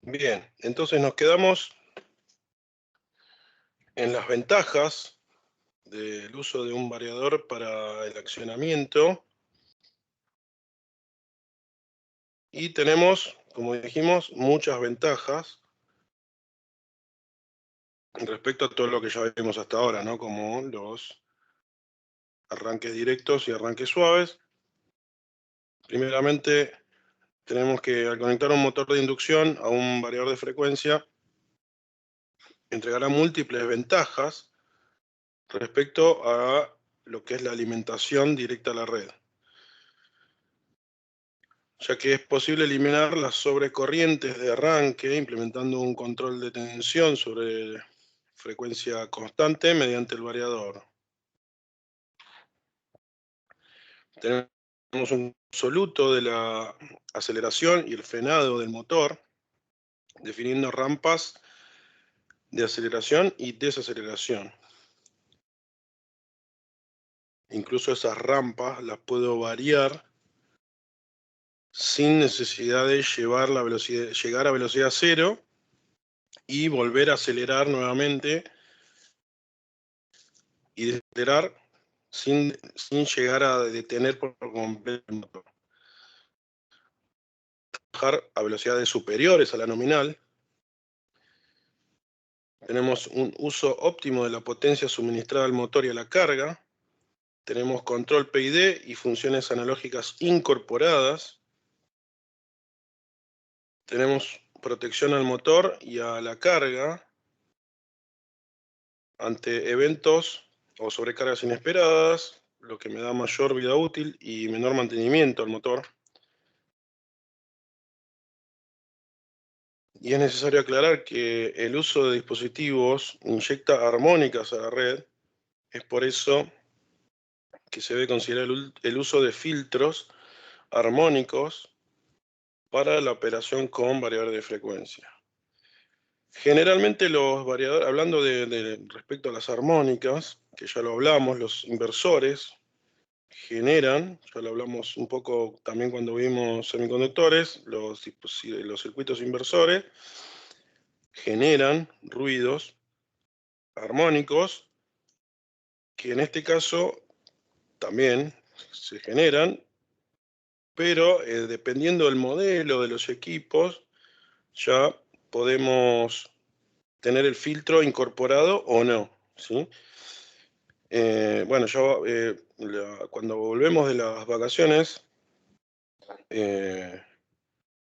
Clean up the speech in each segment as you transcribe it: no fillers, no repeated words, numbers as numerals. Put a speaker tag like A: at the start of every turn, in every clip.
A: Bien, entonces nos quedamos en las ventajas del uso de un variador para el accionamiento y tenemos, como dijimos, muchas ventajas respecto a todo lo que ya vimos hasta ahora, ¿no? Como los arranques directos y arranques suaves. Primeramente, tenemos que al conectar un motor de inducción a un variador de frecuencia, entregará múltiples ventajas respecto a lo que es la alimentación directa a la red, ya que es posible eliminar las sobrecorrientes de arranque implementando un control de tensión sobre frecuencia constante mediante el variador. Tenemos un absoluto de la aceleración y el frenado del motor, definiendo rampas de aceleración y desaceleración. Incluso esas rampas las puedo variar sin necesidad de llevar la velocidad, llegar a velocidad cero y volver a acelerar nuevamente y acelerar sin llegar a detener por completo el motor. Bajar a velocidades superiores a la nominal. Tenemos un uso óptimo de la potencia suministrada al motor y a la carga. Tenemos control PID y funciones analógicas incorporadas. Tenemos protección al motor y a la carga ante eventos o sobrecargas inesperadas, lo que me da mayor vida útil y menor mantenimiento al motor. Y es necesario aclarar que el uso de dispositivos inyecta armónicas a la red. Es por eso que se debe considerar el uso de filtros armónicos para la operación con variadores de frecuencia. Generalmente los variadores, hablando respecto a las armónicas, que ya lo hablamos, los inversores generan, ya lo hablamos un poco también cuando vimos semiconductores, los circuitos inversores generan ruidos armónicos que en este caso también se generan, pero dependiendo del modelo de los equipos, ya podemos tener el filtro incorporado o no, ¿sí? Bueno, cuando volvemos de las vacaciones,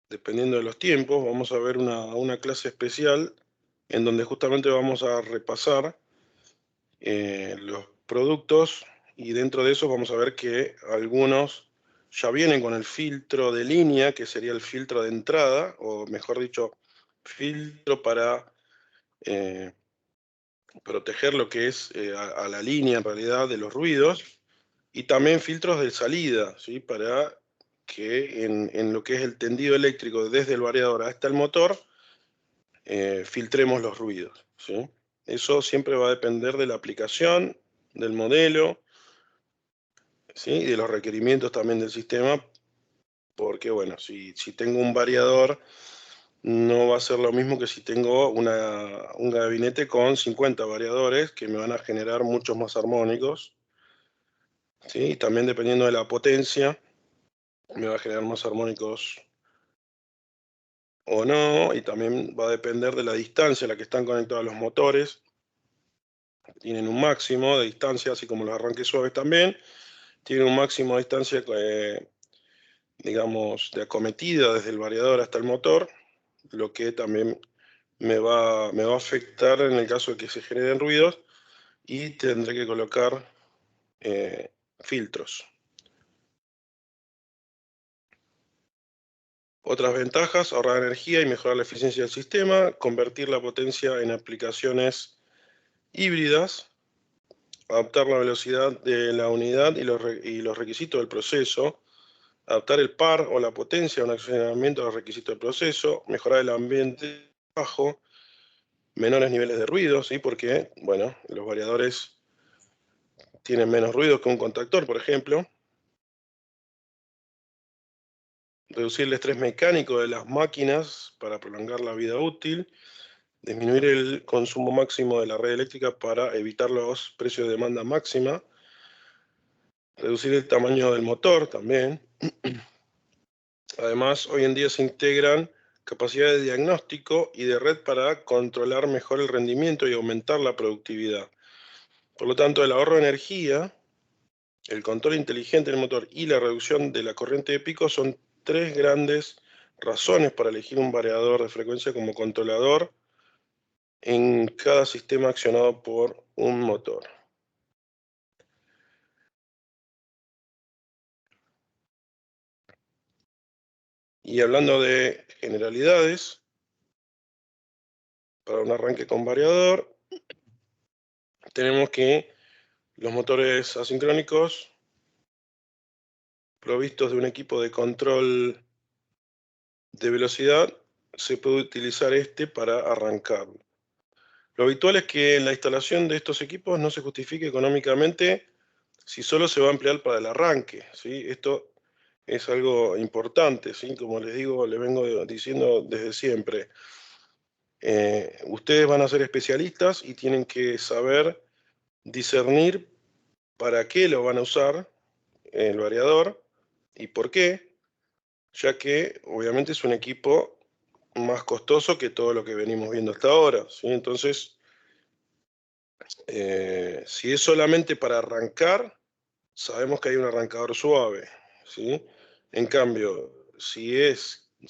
A: dependiendo de los tiempos, vamos a ver una clase especial en donde justamente vamos a repasar los productos y dentro de eso vamos a ver que algunos ya vienen con el filtro de línea, que sería el filtro de entrada, o mejor dicho, filtro para eh, proteger lo que es a la línea en realidad de los ruidos, y también filtros de salida, ¿sí? Para que en lo que es el tendido eléctrico desde el variador hasta el motor, filtremos los ruidos, ¿sí? Eso siempre va a depender de la aplicación, del modelo, ¿sí? Y de los requerimientos también del sistema, porque bueno, si tengo un variador, no va a ser lo mismo que si tengo un gabinete con 50 variadores que me van a generar muchos más armónicos, ¿sí? Y también dependiendo de la potencia, me va a generar más armónicos o no, y también va a depender de la distancia a la que están conectados los motores. Tienen un máximo de distancia, así como los arranques suaves también. Tienen un máximo de distancia, digamos, de acometida desde el variador hasta el motor, lo que también me va a afectar en el caso de que se generen ruidos y tendré que colocar filtros. Otras ventajas: ahorrar energía y mejorar la eficiencia del sistema, convertir la potencia en aplicaciones híbridas, adaptar la velocidad de la unidad y los requisitos del proceso, adaptar el par o la potencia a un accionamiento a los requisitos del proceso, mejorar el ambiente bajo, menores niveles de ruido, ¿sí? Porque, bueno, los variadores tienen menos ruido que un contactor, por ejemplo. reducir el estrés mecánico de las máquinas para prolongar la vida útil, disminuir el consumo máximo de la red eléctrica para evitar los precios de demanda máxima, reducir el tamaño del motor también. Además, hoy en día se integran capacidades de diagnóstico y de red para controlar mejor el rendimiento y aumentar la productividad. Por lo tanto, el ahorro de energía, el control inteligente del motor y la reducción de la corriente de pico son tres grandes razones para elegir un variador de frecuencia como controlador en cada sistema accionado por un motor. Y hablando de generalidades, para un arranque con variador, tenemos que los motores asincrónicos provistos de un equipo de control de velocidad, se puede utilizar este para arrancarlo. Lo habitual es que en la instalación de estos equipos no se justifique económicamente si solo se va a emplear para el arranque, ¿sí? Esto es algo importante, ¿sí? Como les digo, les vengo diciendo desde siempre. Ustedes van a ser especialistas y tienen que saber discernir para qué lo van a usar el variador y por qué, ya que obviamente es un equipo más costoso que todo lo que venimos viendo hasta ahora, ¿sí? Entonces, si es solamente para arrancar, sabemos que hay un arrancador suave, ¿sí? En cambio, si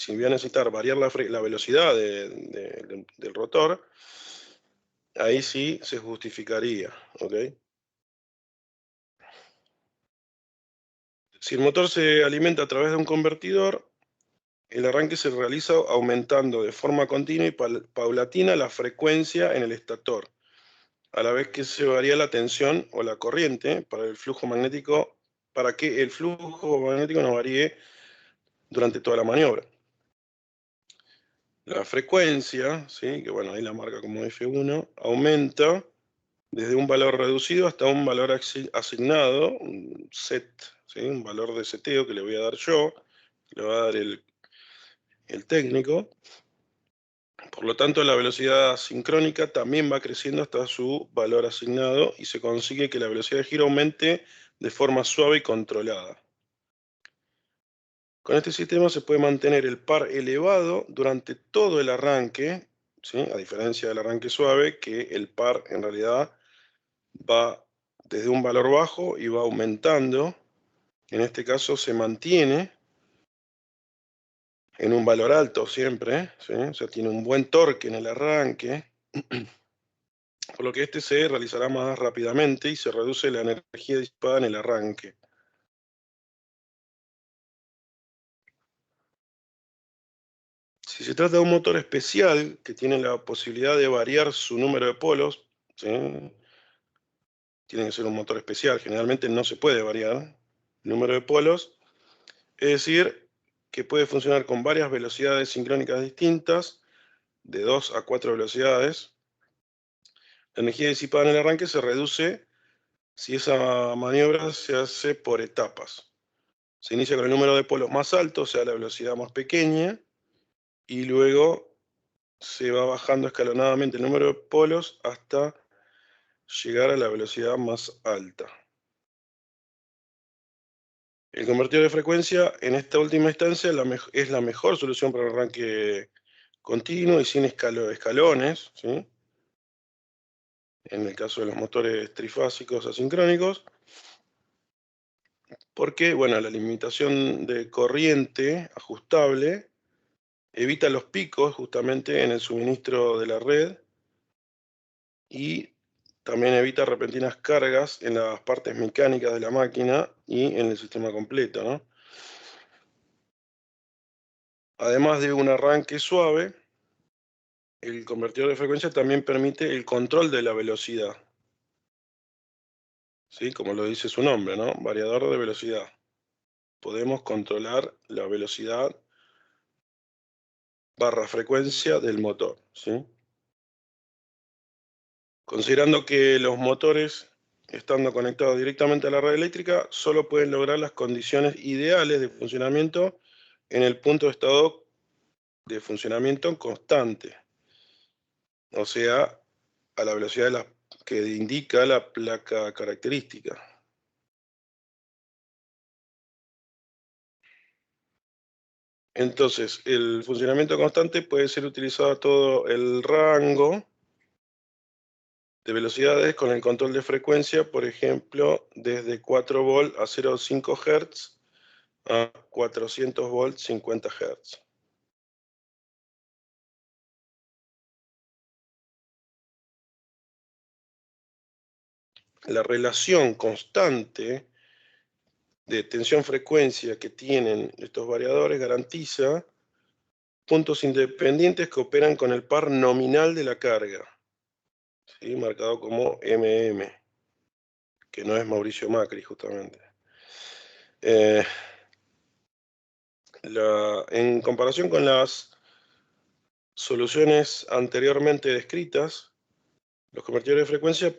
A: voy a necesitar variar la velocidad del rotor, ahí sí se justificaría, ¿ok? Si el motor se alimenta a través de un convertidor, el arranque se realiza aumentando de forma continua y paulatina la frecuencia en el estator, a la vez que se varía la tensión o la corriente para que el flujo magnético no varíe durante toda la maniobra. La frecuencia, ¿sí? Que bueno, ahí la marca como F1, aumenta desde un valor reducido hasta un valor asignado, un set, ¿sí? Un valor de seteo que le voy a dar yo, le va a dar el técnico. Por lo tanto, la velocidad sincrónica también va creciendo hasta su valor asignado y se consigue que la velocidad de giro aumente de forma suave y controlada. Con este sistema se puede mantener el par elevado durante todo el arranque, ¿sí? A diferencia del arranque suave, que el par en realidad va desde un valor bajo y va aumentando. En este caso se mantiene en un valor alto siempre, ¿sí? O sea, tiene un buen torque en el arranque, por lo que este se realizará más rápidamente y se reduce la energía disipada en el arranque. Si se trata de un motor especial que tiene la posibilidad de variar su número de polos, ¿sí? Tiene que ser un motor especial, generalmente no se puede variar el número de polos, es decir, que puede funcionar con varias velocidades sincrónicas distintas, de 2 a 4 velocidades. La energía disipada en el arranque se reduce si esa maniobra se hace por etapas. Se inicia con el número de polos más alto, o sea, la velocidad más pequeña, y luego se va bajando escalonadamente el número de polos hasta llegar a la velocidad más alta. El convertidor de frecuencia, en esta última instancia, es la mejor solución para el arranque continuo y sin escalones, ¿sí? En el caso de los motores trifásicos asincrónicos, porque bueno, la limitación de corriente ajustable evita los picos justamente en el suministro de la red y también evita repentinas cargas en las partes mecánicas de la máquina y en el sistema completo, ¿no? Además de un arranque suave, el convertidor de frecuencia también permite el control de la velocidad, ¿sí? Como lo dice su nombre, ¿no? Variador de velocidad. Podemos controlar la velocidad barra frecuencia del motor, ¿sí? Considerando que los motores, estando conectados directamente a la red eléctrica, solo pueden lograr las condiciones ideales de funcionamiento en el punto de estado de funcionamiento constante, o sea, a la velocidad que indica la placa característica. Entonces, el funcionamiento constante puede ser utilizado a todo el rango de velocidades con el control de frecuencia, por ejemplo, desde 4 volt a 0,5 Hz a 400 volt 50 Hz. La relación constante de tensión-frecuencia que tienen estos variadores garantiza puntos independientes que operan con el par nominal de la carga, ¿sí? Marcado como MM, que no es Mauricio Macri justamente. En comparación con las soluciones anteriormente descritas, los convertidores de frecuencia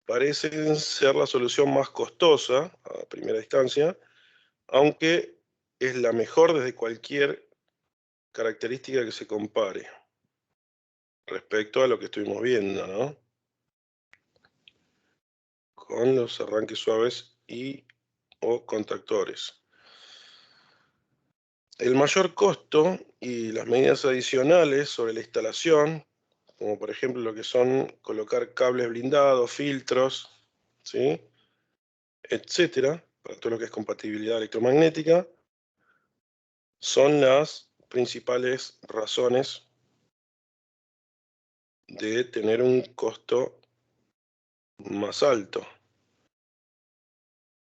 A: parecen ser la solución más costosa a primera instancia, aunque es la mejor desde cualquier característica que se compare respecto a lo que estuvimos viendo, ¿no? Con los arranques suaves y o contactores. El mayor costo y las medidas adicionales sobre la instalación, como por ejemplo lo que son colocar cables blindados, filtros, ¿sí? Etcétera, para todo lo que es compatibilidad electromagnética, son las principales razones de tener un costo más alto.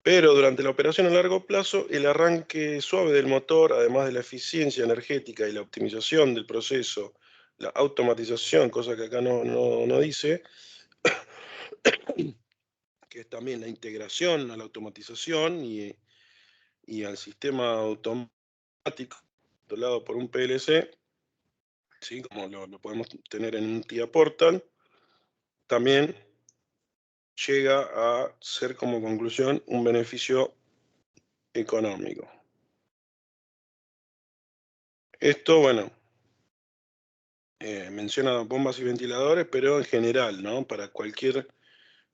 A: Pero durante la operación a largo plazo, el arranque suave del motor, además de la eficiencia energética y la optimización del proceso, la automatización, cosa que acá no dice, que es también la integración a la automatización y al sistema automático controlado por un PLC, ¿sí? Como lo podemos tener en un TIA Portal, también llega a ser como conclusión un beneficio económico. Esto, bueno, menciona bombas y ventiladores, pero en general, ¿no? Para cualquier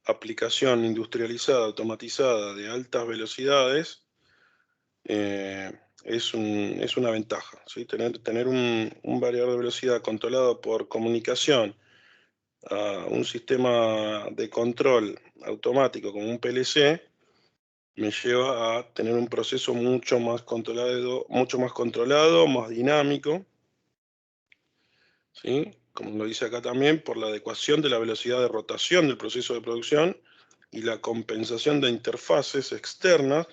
A: aplicación industrializada, automatizada de altas velocidades, es una ventaja, ¿sí? Tener un variador de velocidad controlado por comunicación a un sistema de control automático como un PLC me lleva a tener un proceso mucho más controlado, más dinámico, ¿sí? Como lo dice acá también, por la adecuación de la velocidad de rotación del proceso de producción y la compensación de interfaces externas.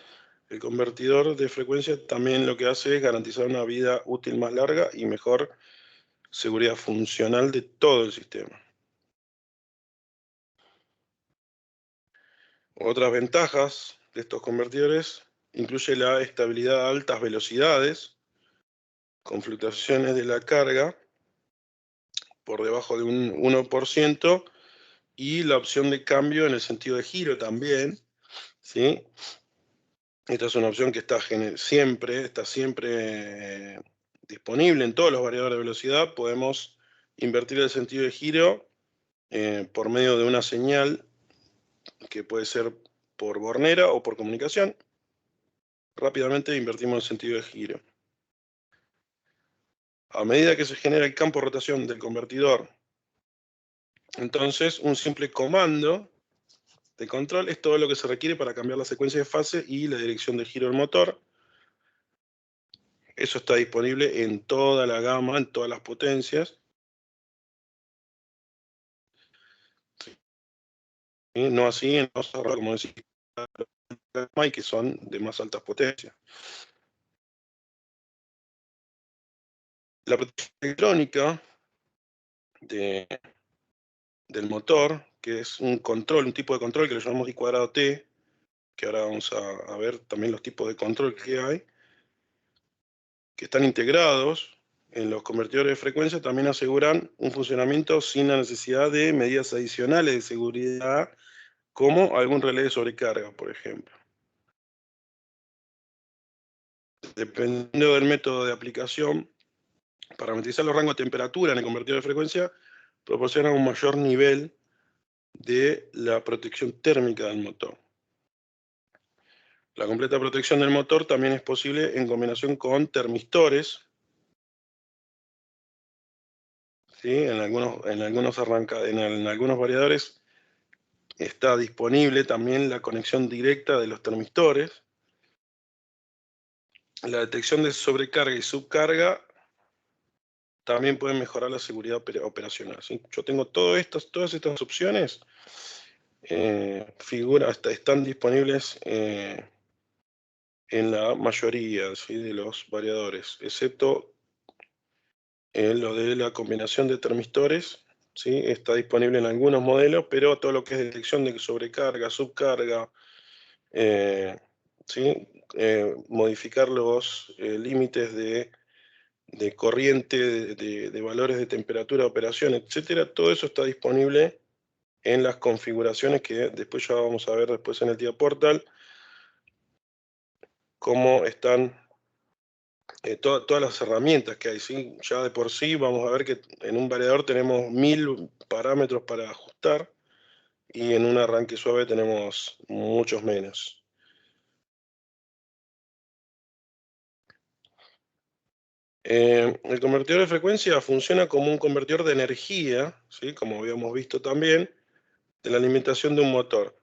A: El convertidor de frecuencia también lo que hace es garantizar una vida útil más larga y mejor seguridad funcional de todo el sistema. Otras ventajas de estos convertidores incluye la estabilidad a altas velocidades, con fluctuaciones de la carga por debajo de un 1%, y la opción de cambio en el sentido de giro también, ¿sí? Esta es una opción que está siempre disponible en todos los variadores de velocidad. Podemos invertir el sentido de giro por medio de una señal que puede ser por bornera o por comunicación. Rápidamente invertimos el sentido de giro. A medida que se genera el campo de rotación del convertidor, entonces un simple comando de control es todo lo que se requiere para cambiar la secuencia de fase y la dirección de giro del motor. Eso está disponible en toda la gama, en todas las potencias. ¿Sí? No así en los como decía, que son de más altas potencias. La protección electrónica del motor, que es un control, un tipo de control que lo llamamos I²T, que ahora vamos a ver también los tipos de control que hay, que están integrados en los convertidores de frecuencia, también aseguran un funcionamiento sin la necesidad de medidas adicionales de seguridad, como algún relé de sobrecarga, por ejemplo. dependiendo del método de aplicación, parametrizar los rangos de temperatura en el convertidor de frecuencia proporciona un mayor nivel de la protección térmica del motor. La completa protección del motor también es posible en combinación con termistores, ¿sí? En algunos variadores está disponible también la conexión directa de los termistores. La detección de sobrecarga y subcarga también puede mejorar la seguridad operacional, ¿sí? Yo tengo todas estas opciones, están disponibles en la mayoría, ¿sí?, de los variadores, excepto lo de la combinación de termistores, ¿sí? Está disponible en algunos modelos, pero todo lo que es detección de sobrecarga, subcarga, ¿sí? Modificar los límites de corriente, de valores de temperatura de operación, etcétera, todo eso está disponible en las configuraciones que después ya vamos a ver después en el TIA Portal, cómo están todas las herramientas que hay, ¿sí? Ya de por sí vamos a ver que en un variador tenemos 1000 parámetros para ajustar y en un arranque suave tenemos muchos menos. El convertidor de frecuencia funciona como un convertidor de energía, ¿sí?, como habíamos visto también, de la alimentación de un motor.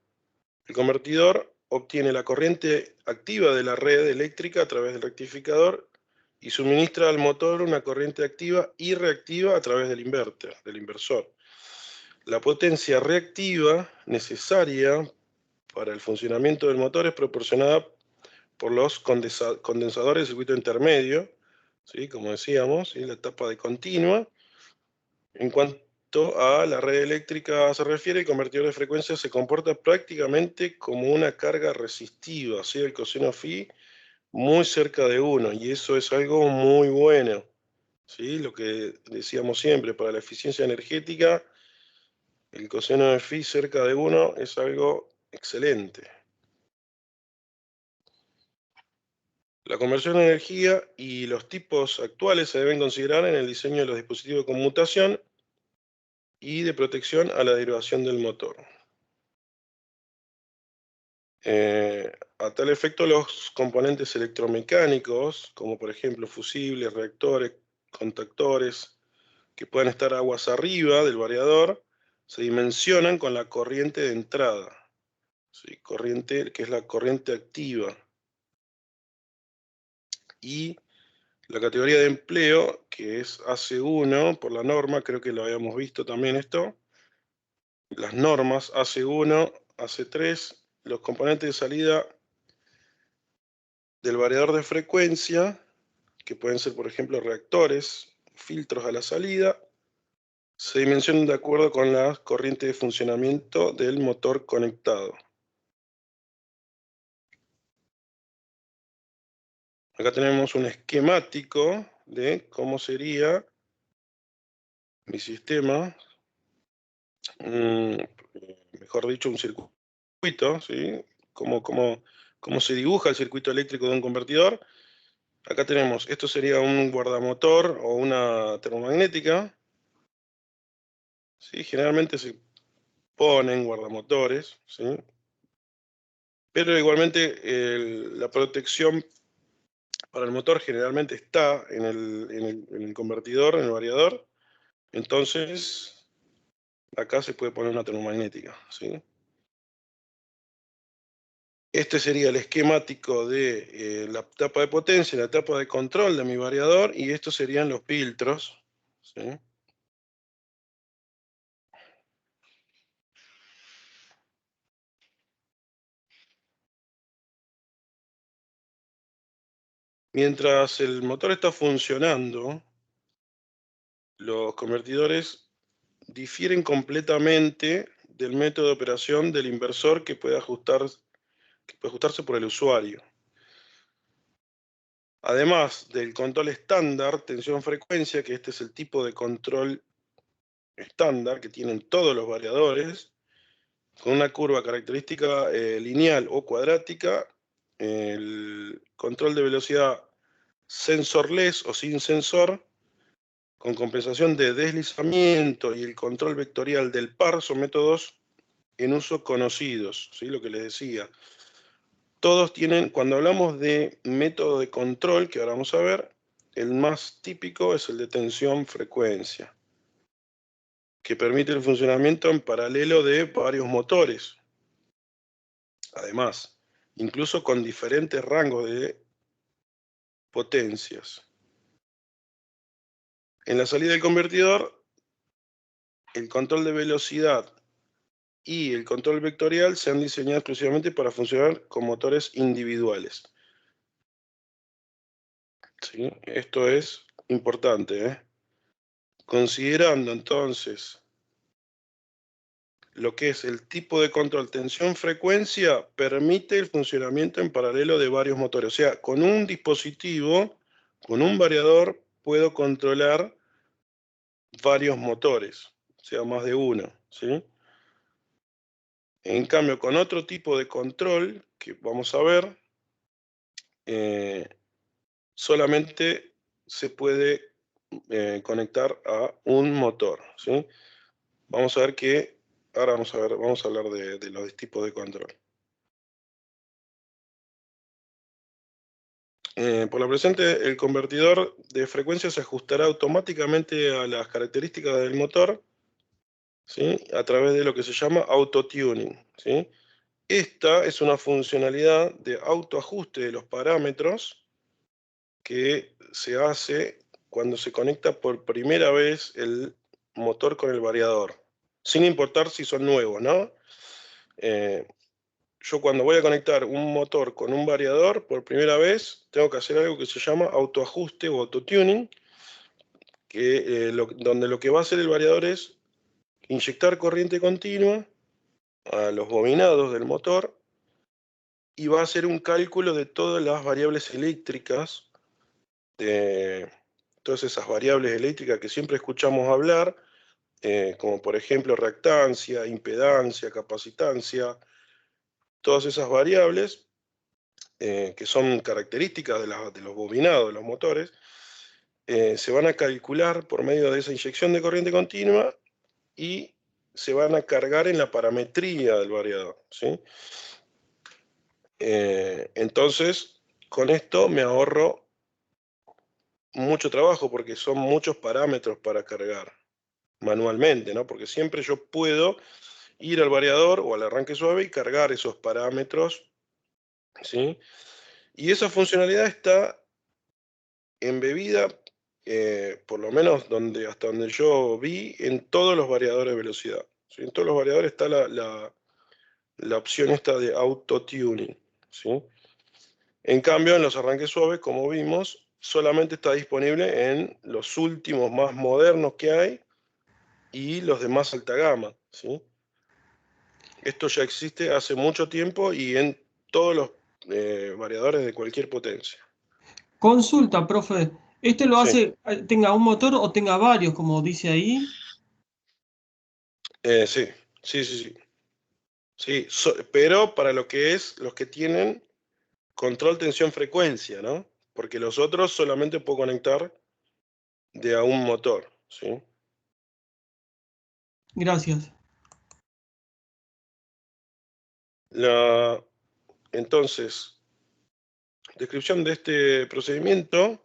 A: El convertidor obtiene la corriente activa de la red eléctrica a través del rectificador y suministra al motor una corriente activa y reactiva a través del inversor. La potencia reactiva necesaria para el funcionamiento del motor es proporcionada por los condensadores de circuito intermedio, ¿sí?, como decíamos, ¿sí?, la etapa de continua. En cuanto a la red eléctrica se refiere, el convertidor de frecuencia se comporta prácticamente como una carga resistiva, ¿sí?, el coseno phi muy cerca de 1, y eso es algo muy bueno, ¿sí? Lo que decíamos siempre, para la eficiencia energética, el coseno de phi cerca de 1 es algo excelente. La conversión de energía y los tipos actuales se deben considerar en el diseño de los dispositivos de conmutación y de protección a la derivación del motor. A tal efecto, los componentes electromecánicos, como por ejemplo fusibles, reactores, contactores, que puedan estar aguas arriba del variador, se dimensionan con la corriente de entrada, ¿sí?, corriente que es la corriente activa. Y la categoría de empleo, que es AC1 por la norma, creo que lo habíamos visto también esto, las normas AC1, AC3, los componentes de salida del variador de frecuencia, que pueden ser, por ejemplo, reactores, filtros a la salida, se dimensionan de acuerdo con la corriente de funcionamiento del motor conectado. Acá tenemos un esquemático de cómo sería mi sistema, mejor dicho, un circuito, ¿sí? Cómo se dibuja el circuito eléctrico de un convertidor. Acá tenemos, esto sería un guardamotor o una termomagnética, ¿sí? Generalmente se ponen guardamotores, ¿sí? Pero igualmente la protección para el motor generalmente está en el convertidor, en el variador. Entonces, acá se puede poner una termomagnética, ¿sí? Este sería el esquemático de la etapa de potencia, la etapa de control de mi variador, y estos serían los filtros, ¿sí? Mientras el motor está funcionando, los convertidores difieren completamente del método de operación del inversor que puede ajustarse por el usuario. Además del control estándar, tensión-frecuencia, que este es el tipo de control estándar que tienen todos los variadores, con una curva característica lineal o cuadrática, el control de velocidad sensorless o sin sensor, con compensación de deslizamiento y el control vectorial del par, son métodos en uso conocidos, ¿sí? Lo que les decía. Todos tienen, cuando hablamos de método de control, que ahora vamos a ver, el más típico es el de tensión-frecuencia, que permite el funcionamiento en paralelo de varios motores. Además, incluso con diferentes rangos de potencias. En la salida del convertidor, el control de velocidad y el control vectorial se han diseñado exclusivamente para funcionar con motores individuales. ¿Sí? Esto es importante, ¿eh? Considerando entonces lo que es el tipo de control tensión-frecuencia, permite el funcionamiento en paralelo de varios motores. O sea, con un dispositivo, con un variador, puedo controlar varios motores, o sea, más de uno, ¿sí? En cambio, con otro tipo de control, que vamos a ver, solamente se puede conectar a un motor, ¿sí? Vamos a ver que, ahora vamos a hablar de los tipos de control. Por la presente, el convertidor de frecuencia se ajustará automáticamente a las características del motor, ¿sí? A través de lo que se llama autotuning, ¿sí? Esta es una funcionalidad de autoajuste de los parámetros que se hace cuando se conecta por primera vez el motor con el variador, sin importar si son nuevos, ¿no? Yo cuando voy a conectar un motor con un variador por primera vez, tengo que hacer algo que se llama autoajuste o autotuning, donde lo que va a hacer el variador es inyectar corriente continua a los bobinados del motor y va a hacer un cálculo de todas las variables eléctricas, de todas esas variables eléctricas que siempre escuchamos hablar, como por ejemplo reactancia, impedancia, capacitancia, todas esas variables que son características de los bobinados de los motores, se van a calcular por medio de esa inyección de corriente continua y se van a cargar en la parametría del variador, ¿sí? Entonces, con esto me ahorro mucho trabajo porque son muchos parámetros para cargar manualmente, ¿no? Porque siempre yo puedo ir al variador o al arranque suave y cargar esos parámetros, ¿sí? Y esa funcionalidad está embebida, por lo menos hasta donde yo vi, en todos los variadores de velocidad, ¿sí? En todos los variadores está la opción esta de auto-tuning, ¿sí? En cambio, en los arranques suaves, como vimos, solamente está disponible en los últimos más modernos que hay y los de más alta gama, ¿sí? Esto ya existe hace mucho tiempo y en todos los variadores de cualquier potencia.
B: Consulta, profe. ¿Este lo
A: Sí,
B: hace, tenga un motor o tenga varios, como dice ahí?
A: sí, sí, sí, sí. Sí, pero para lo que es los que tienen control tensión-frecuencia, ¿no? Porque los otros solamente puedo conectar de a un motor, ¿sí?
B: Gracias.
A: La, entonces, descripción de este procedimiento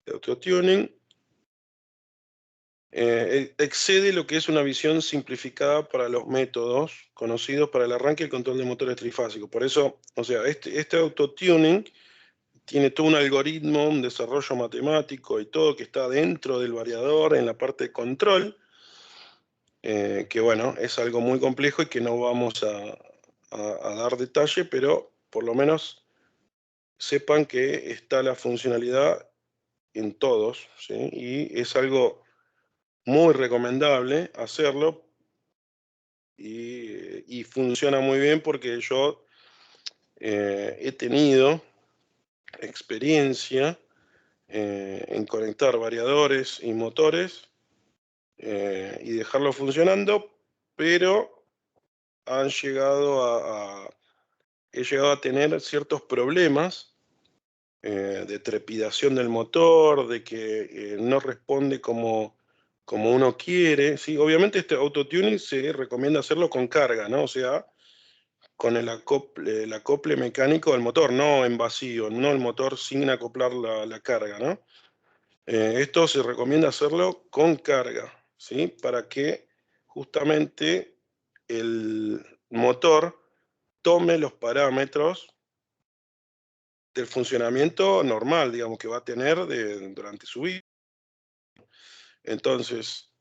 A: de autotuning excede lo que es una visión simplificada para los métodos conocidos para el arranque y el control de motores trifásicos. Por eso, o sea, este autotuning tiene todo un algoritmo, un desarrollo matemático y todo que está dentro del variador en la parte de control, que bueno, es algo muy complejo y que no vamos a dar detalle, pero por lo menos sepan que está la funcionalidad en todos, ¿sí? Y es algo muy recomendable hacerlo y funciona muy bien porque yo he tenido experiencia en conectar variadores y motores y dejarlo funcionando, pero han llegado he llegado a tener ciertos problemas de trepidación del motor, de que no responde como uno quiere, ¿sí? Obviamente este autotuning se recomienda hacerlo con carga, ¿no? O sea, con el acople mecánico del motor, no en vacío, no el motor sin acoplar la carga, ¿no? Esto se recomienda hacerlo con carga, ¿sí? Para que justamente el motor tome los parámetros del funcionamiento normal, digamos, que va a tener durante su vida. Entonces,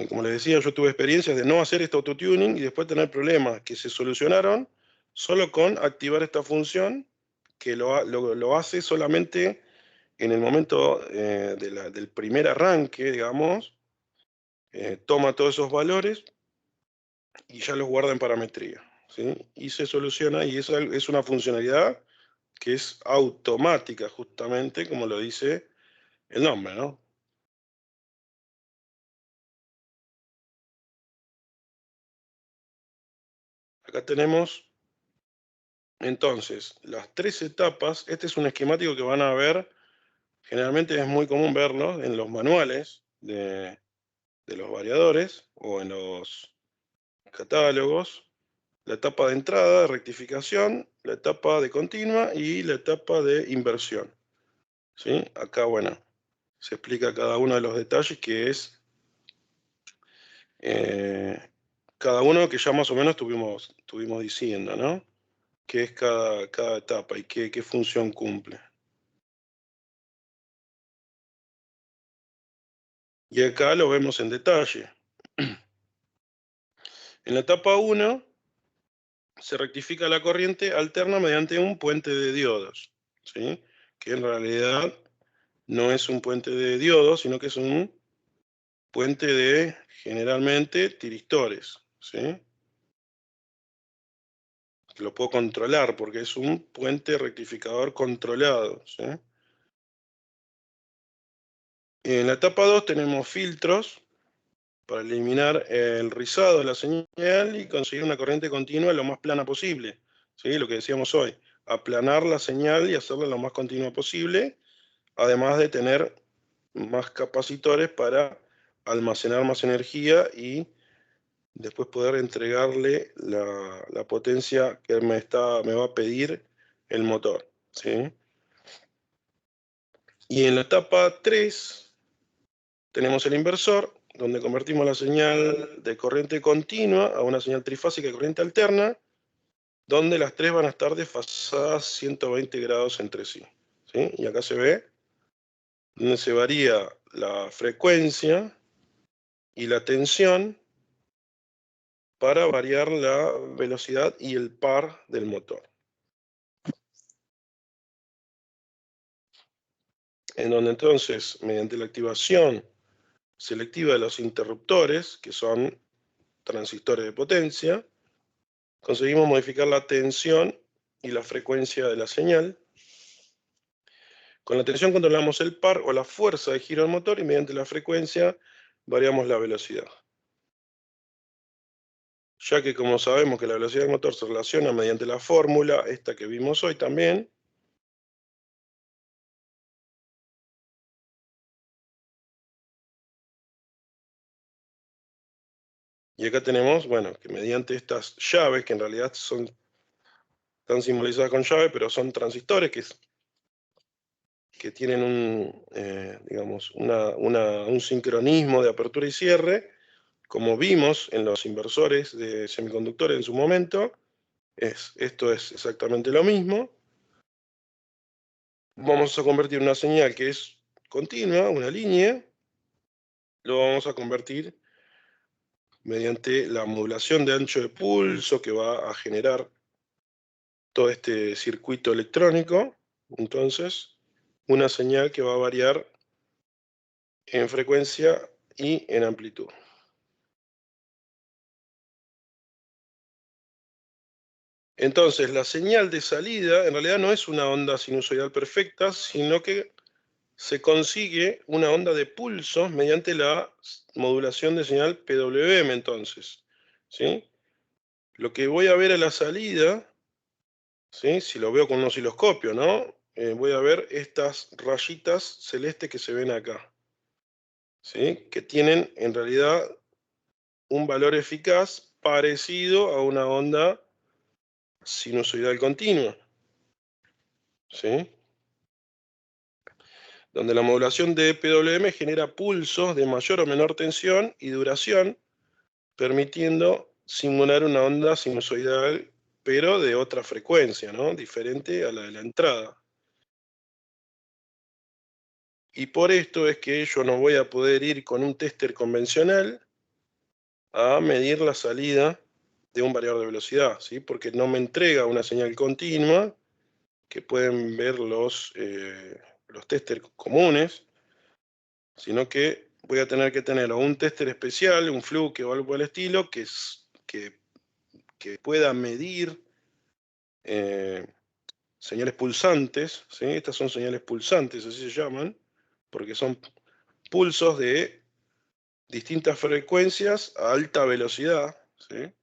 A: como les decía, yo tuve experiencias de no hacer este autotuning y después tener problemas que se solucionaron solo con activar esta función que lo hace solamente en el momento del primer arranque, digamos, toma todos esos valores y ya los guarda en parametría, ¿sí? Y se soluciona, y esa es una funcionalidad que es automática, justamente como lo dice el nombre, ¿no? Acá tenemos entonces las tres etapas. Este es un esquemático que van a ver, generalmente es muy común verlo en los manuales de los variadores o en los catálogos. La etapa de entrada, de rectificación, la etapa de continua y la etapa de inversión, ¿sí? Acá, bueno, se explica cada uno de los detalles que es eh, cada uno que ya más o menos estuvimos diciendo, ¿no? Qué es cada etapa y qué función cumple. Y acá lo vemos en detalle. En la etapa 1 se rectifica la corriente alterna mediante un puente de diodos, ¿sí? Que en realidad no es un puente de diodos, sino que es un puente de, generalmente, tiristores, ¿sí? Que lo puedo controlar porque es un puente rectificador controlado, ¿sí? En la etapa 2 tenemos filtros para eliminar el rizado de la señal y conseguir una corriente continua lo más plana posible, ¿sí? Lo que decíamos hoy, aplanar la señal y hacerla lo más continua posible, además de tener más capacitores para almacenar más energía y después poder entregarle la potencia que me va a pedir el motor, ¿sí? Y en la etapa 3 tenemos el inversor, donde convertimos la señal de corriente continua a una señal trifásica de corriente alterna, donde las tres van a estar desfasadas 120 grados entre sí, ¿sí? Y acá se ve donde se varía la frecuencia y la tensión para variar la velocidad y el par del motor. En donde entonces, mediante la activación selectiva de los interruptores, que son transistores de potencia, conseguimos modificar la tensión y la frecuencia de la señal. Con la tensión controlamos el par o la fuerza de giro del motor y mediante la frecuencia variamos la velocidad. Ya que como sabemos que la velocidad del motor se relaciona mediante la fórmula, esta que vimos hoy también, y acá tenemos, bueno, que mediante estas llaves, que en realidad están simbolizadas con llave, pero son transistores que tienen digamos, un sincronismo de apertura y cierre, como vimos en los inversores de semiconductores en su momento. Esto es exactamente lo mismo. Vamos a convertir una señal que es continua, una línea, lo vamos a convertir mediante la modulación de ancho de pulso que va a generar todo este circuito electrónico. Entonces, una señal que va a variar en frecuencia y en amplitud. Entonces, la señal de salida en realidad no es una onda sinusoidal perfecta, sino que se consigue una onda de pulsos mediante la modulación de señal PWM, entonces, ¿sí? Lo que voy a ver a la salida, ¿sí? Si lo veo con un osciloscopio, ¿no? voy a ver estas rayitas celestes que se ven acá, ¿sí? Que tienen en realidad un valor eficaz parecido a una onda sinusoidal continua, ¿sí? Donde la modulación de PWM genera pulsos de mayor o menor tensión y duración, permitiendo simular una onda sinusoidal, pero de otra frecuencia, ¿no? Diferente a la de la entrada. Y por esto es que yo no voy a poder ir con un tester convencional a medir la salida de un variador de velocidad, ¿sí? Porque no me entrega una señal continua que pueden ver los testers comunes, sino que voy a tener que tener un tester especial, un Fluke o algo por el estilo, que pueda medir señales pulsantes, ¿sí? Estas son señales pulsantes, así se llaman, porque son pulsos de distintas frecuencias a alta velocidad, ¿sí?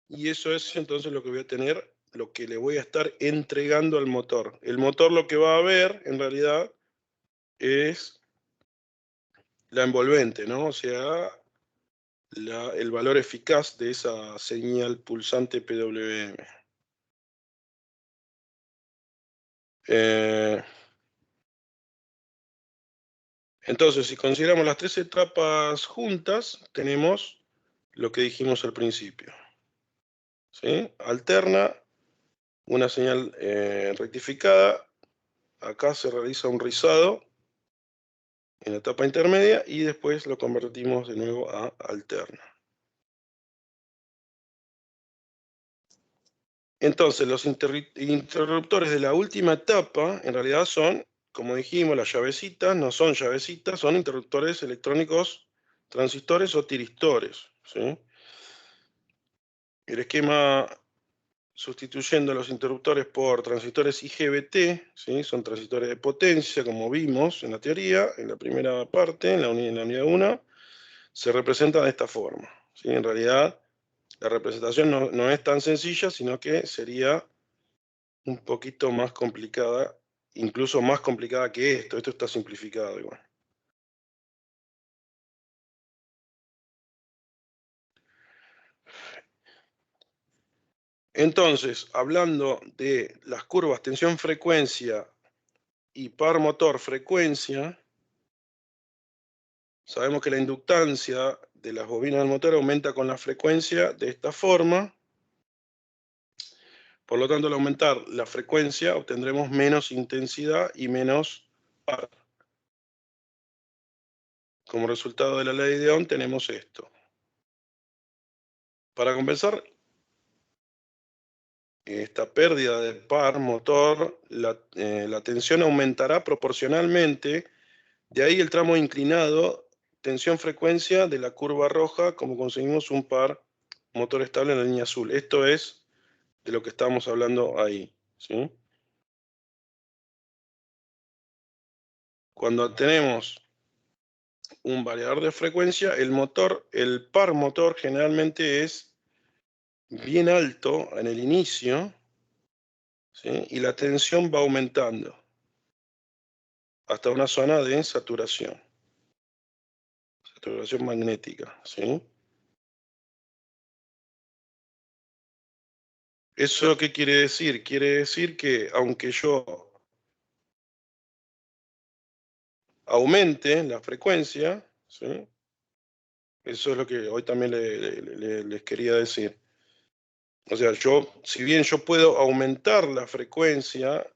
A: Y eso es entonces lo que voy a tener, lo que le voy a estar entregando al motor. El motor lo que va a ver, en realidad, es la envolvente, ¿no? O sea, el valor eficaz de esa señal pulsante PWM. Entonces, si consideramos las tres etapas juntas, tenemos lo que dijimos al principio, ¿sí? Alterna, una señal rectificada, acá se realiza un rizado en la etapa intermedia y después lo convertimos de nuevo a alterna. Entonces, los interruptores de la última etapa en realidad son, como dijimos, las llavecitas, no son llavecitas, son interruptores electrónicos, transistores o tiristores, ¿sí? El esquema sustituyendo los interruptores por transistores IGBT, ¿sí? Son transistores de potencia, como vimos en la teoría, en la primera parte, en la unidad 1, se representa de esta forma, ¿sí? En realidad, la representación no es tan sencilla, sino que sería un poquito más complicada, incluso más complicada que esto. Esto está simplificado igual. Entonces, hablando de las curvas tensión-frecuencia y par motor-frecuencia, sabemos que la inductancia de las bobinas del motor aumenta con la frecuencia de esta forma. Por lo tanto, al aumentar la frecuencia, obtendremos menos intensidad y menos par. Como resultado de la ley de Ohm tenemos esto. Para compensar esta pérdida de par motor, la tensión aumentará proporcionalmente, de ahí el tramo inclinado, tensión-frecuencia de la curva roja, como conseguimos un par motor estable en la línea azul. Esto es de lo que estamos hablando ahí, ¿sí? Cuando tenemos un variador de frecuencia, el par motor generalmente es bien alto en el inicio, ¿sí? Y la tensión va aumentando hasta una zona de saturación magnética, ¿sí? ¿Eso qué quiere decir? Quiere decir que aunque yo aumente la frecuencia, ¿sí? Eso es lo que hoy también les quería decir. O sea, si bien yo puedo aumentar la frecuencia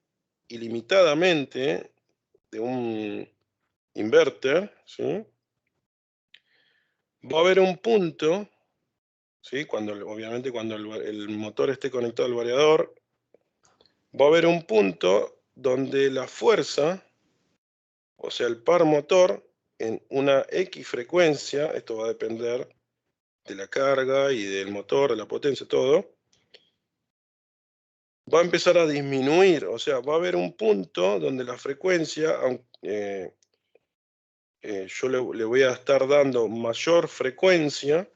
A: ilimitadamente de un inverter, ¿sí? Va a haber un punto, ¿sí? Obviamente cuando el motor esté conectado al variador, va a haber un punto donde la fuerza, o sea, el par motor, en una X frecuencia, esto va a depender de la carga y del motor, de la potencia, todo, va a empezar a disminuir, o sea, va a haber un punto donde la frecuencia, yo le voy a estar dando mayor frecuencia,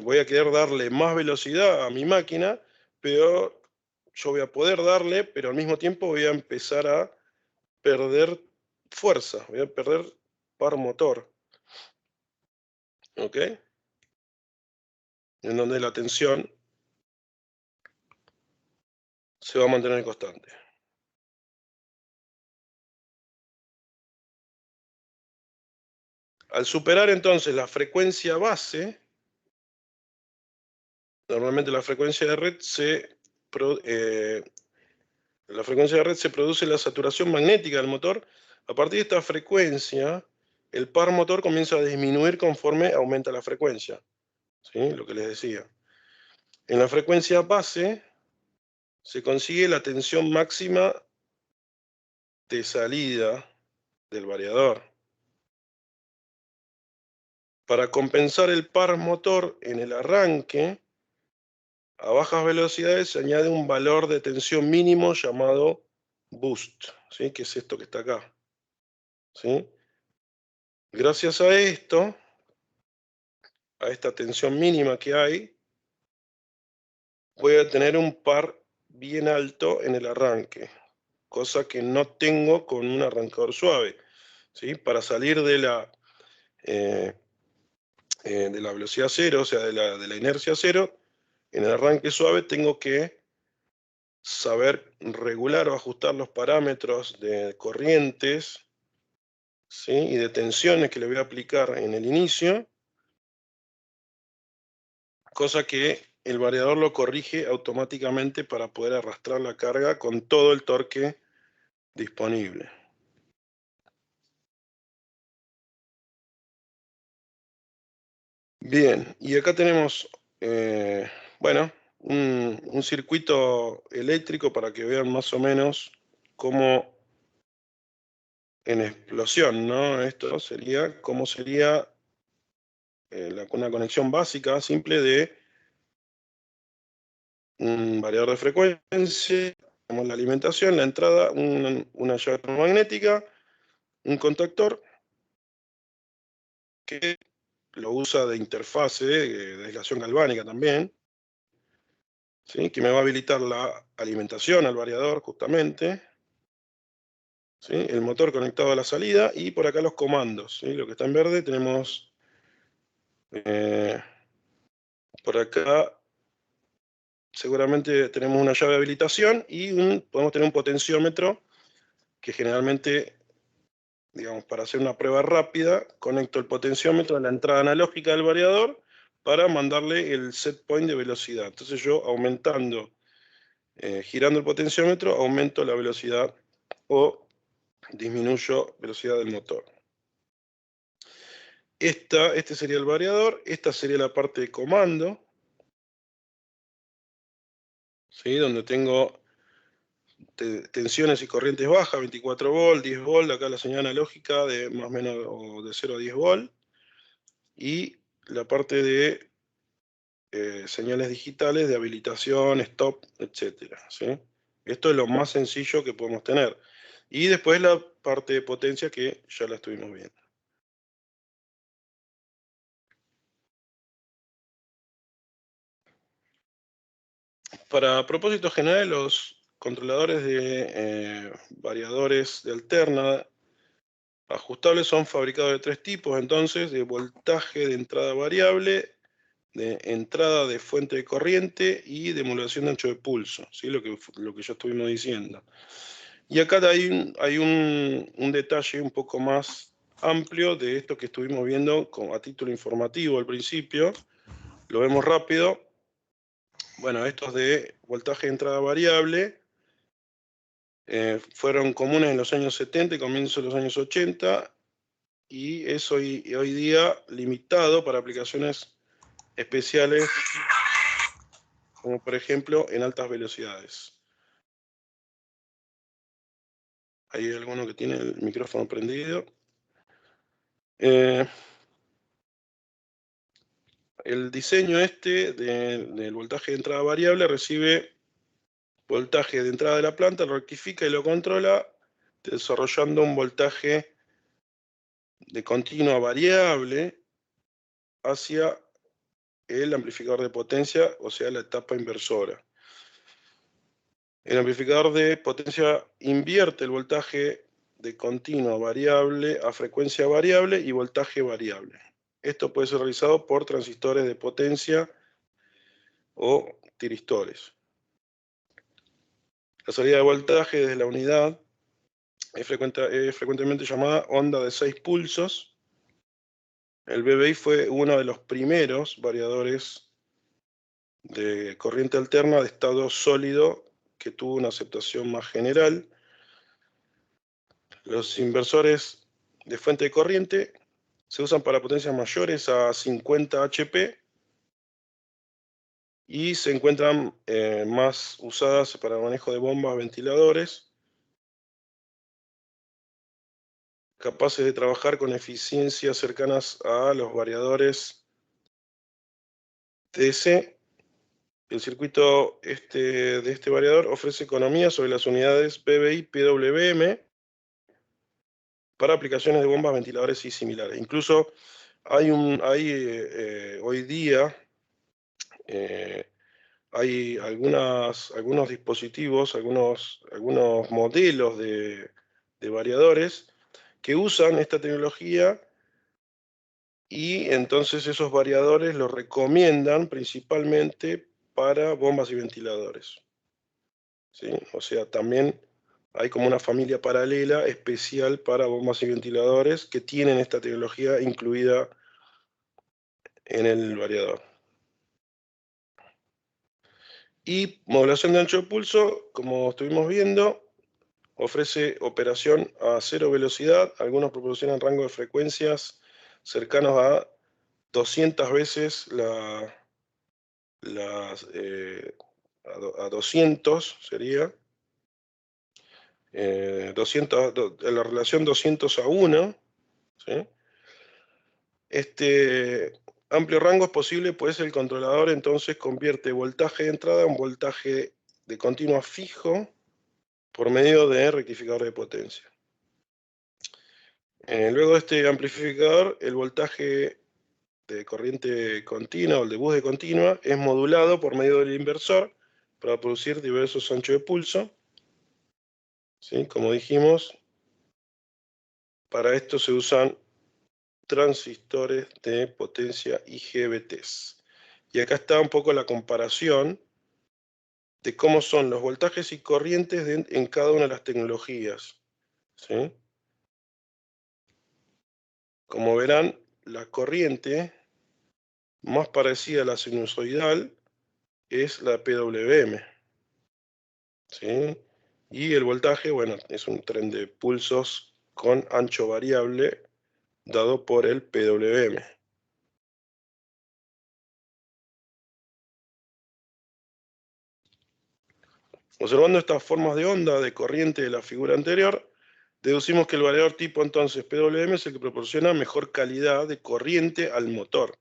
A: voy a querer darle más velocidad a mi máquina, pero yo voy a poder darle, pero al mismo tiempo voy a empezar a perder fuerza, voy a perder par motor. ¿Ok? En donde la tensión se va a mantener constante. Al superar entonces la frecuencia base, normalmente la frecuencia de red se produce la saturación magnética del motor. A partir de esta frecuencia, el par motor comienza a disminuir conforme aumenta la frecuencia. ¿Sí? Lo que les decía. En la frecuencia base se consigue la tensión máxima de salida del variador. Para compensar el par motor en el arranque, a bajas velocidades se añade un valor de tensión mínimo llamado boost, ¿sí? Que es esto que está acá. ¿Sí? Gracias a esto, a esta tensión mínima que hay, voy a tener un par bien alto en el arranque, cosa que no tengo con un arrancador suave. ¿Sí? Para salir de la velocidad cero, o sea, de la inercia cero, en el arranque suave tengo que saber regular o ajustar los parámetros de corrientes, ¿sí? Y de tensiones que le voy a aplicar en el inicio, cosa que el variador lo corrige automáticamente para poder arrastrar la carga con todo el torque disponible. Bien, y acá tenemos, bueno, un circuito eléctrico para que vean más o menos cómo en explosión, ¿no? Esto sería, cómo sería una conexión básica, simple de un variador de frecuencia, tenemos la alimentación, la entrada, una llave magnética, un contactor que lo usa de interfase, de aislación galvánica también, ¿sí? Que me va a habilitar la alimentación al variador justamente, ¿sí? El motor conectado a la salida y por acá los comandos, ¿sí? Lo que está en verde tenemos por acá seguramente tenemos una llave de habilitación y podemos tener un potenciómetro que generalmente, digamos, para hacer una prueba rápida, conecto el potenciómetro a la entrada analógica del variador para mandarle el set point de velocidad. Entonces yo girando el potenciómetro, aumento la velocidad o disminuyo velocidad del motor. Este sería el variador, esta sería la parte de comando, ¿sí? Donde tengo tensiones y corrientes bajas, 24 volt, 10 volt, acá la señal analógica de más o menos de 0 a 10 volt, y la parte de señales digitales de habilitación, stop, etc. ¿Sí? Esto es lo más sencillo que podemos tener. Y después la parte de potencia que ya la estuvimos viendo. Para propósitos generales, los controladores de variadores de alterna ajustables son fabricados de 3 tipos, entonces, de voltaje de entrada variable, de entrada de fuente de corriente y de modulación de ancho de pulso, ¿sí? Lo que ya estuvimos diciendo. Y acá hay un detalle un poco más amplio de esto que estuvimos viendo a título informativo al principio. Lo vemos rápido. Bueno, estos de voltaje de entrada variable fueron comunes en los años 70 y comienzos de los años 80 y es hoy día limitado para aplicaciones especiales, como por ejemplo en altas velocidades. Hay alguno que tiene el micrófono prendido. El diseño del voltaje de entrada variable recibe voltaje de entrada de la planta, lo rectifica y lo controla, desarrollando un voltaje de continua variable hacia el amplificador de potencia, o sea, la etapa inversora. El amplificador de potencia invierte el voltaje de continua variable a frecuencia variable y voltaje variable. Esto puede ser realizado por transistores de potencia o tiristores. La salida de voltaje desde la unidad es frecuentemente llamada onda de 6 pulsos. El BBI fue uno de los primeros variadores de corriente alterna de estado sólido que tuvo una aceptación más general. Los inversores de fuente de corriente se usan para potencias mayores a 50 HP y se encuentran más usadas para el manejo de bombas, ventiladores, capaces de trabajar con eficiencias cercanas a los variadores TC. El circuito de este variador ofrece economía sobre las unidades BBI PWM para aplicaciones de bombas, ventiladores y similares. Incluso hay hoy día hay algunos dispositivos, algunos modelos de variadores que usan esta tecnología y entonces esos variadores los recomiendan principalmente para bombas y ventiladores, ¿sí? O sea, también hay como una familia paralela especial para bombas y ventiladores que tienen esta tecnología incluida en el variador. Y modulación de ancho de pulso, como estuvimos viendo, ofrece operación a cero velocidad. Algunos proporcionan rango de frecuencias cercanos a 200 veces a 200 sería. 200, en la relación 200:1, ¿sí? Este amplio rango es posible, pues el controlador entonces convierte voltaje de entrada en voltaje de continua fijo por medio de rectificador de potencia. Luego de este amplificador, el voltaje de corriente continua o el de bus de continua es modulado por medio del inversor para producir diversos anchos de pulso, ¿sí? Como dijimos, para esto se usan transistores de potencia IGBTs. Y acá está un poco la comparación de cómo son los voltajes y corrientes en cada una de las tecnologías, ¿sí? Como verán, la corriente más parecida a la sinusoidal es la PWM, ¿sí? Y el voltaje, bueno, es un tren de pulsos con ancho variable dado por el PWM. Observando estas formas de onda de corriente de la figura anterior, deducimos que el variador tipo entonces PWM es el que proporciona mejor calidad de corriente al motor,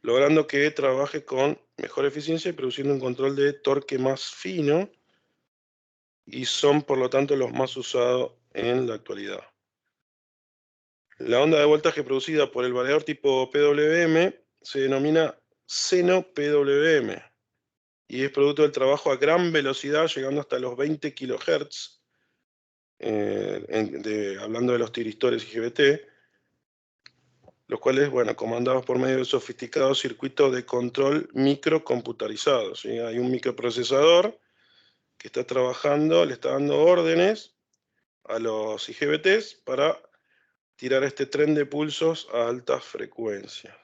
A: logrando que trabaje con mejor eficiencia y produciendo un control de torque más fino, y son por lo tanto los más usados en la actualidad. La onda de voltaje producida por el variador tipo PWM se denomina seno PWM y es producto del trabajo a gran velocidad, llegando hasta los 20 kHz, hablando de los tiristores IGBT, los cuales, bueno, comandados por medio de sofisticados circuitos de control microcomputarizados, ¿sí? Hay un microprocesador que está trabajando, le está dando órdenes a los IGBTs para tirar este tren de pulsos a altas frecuencias.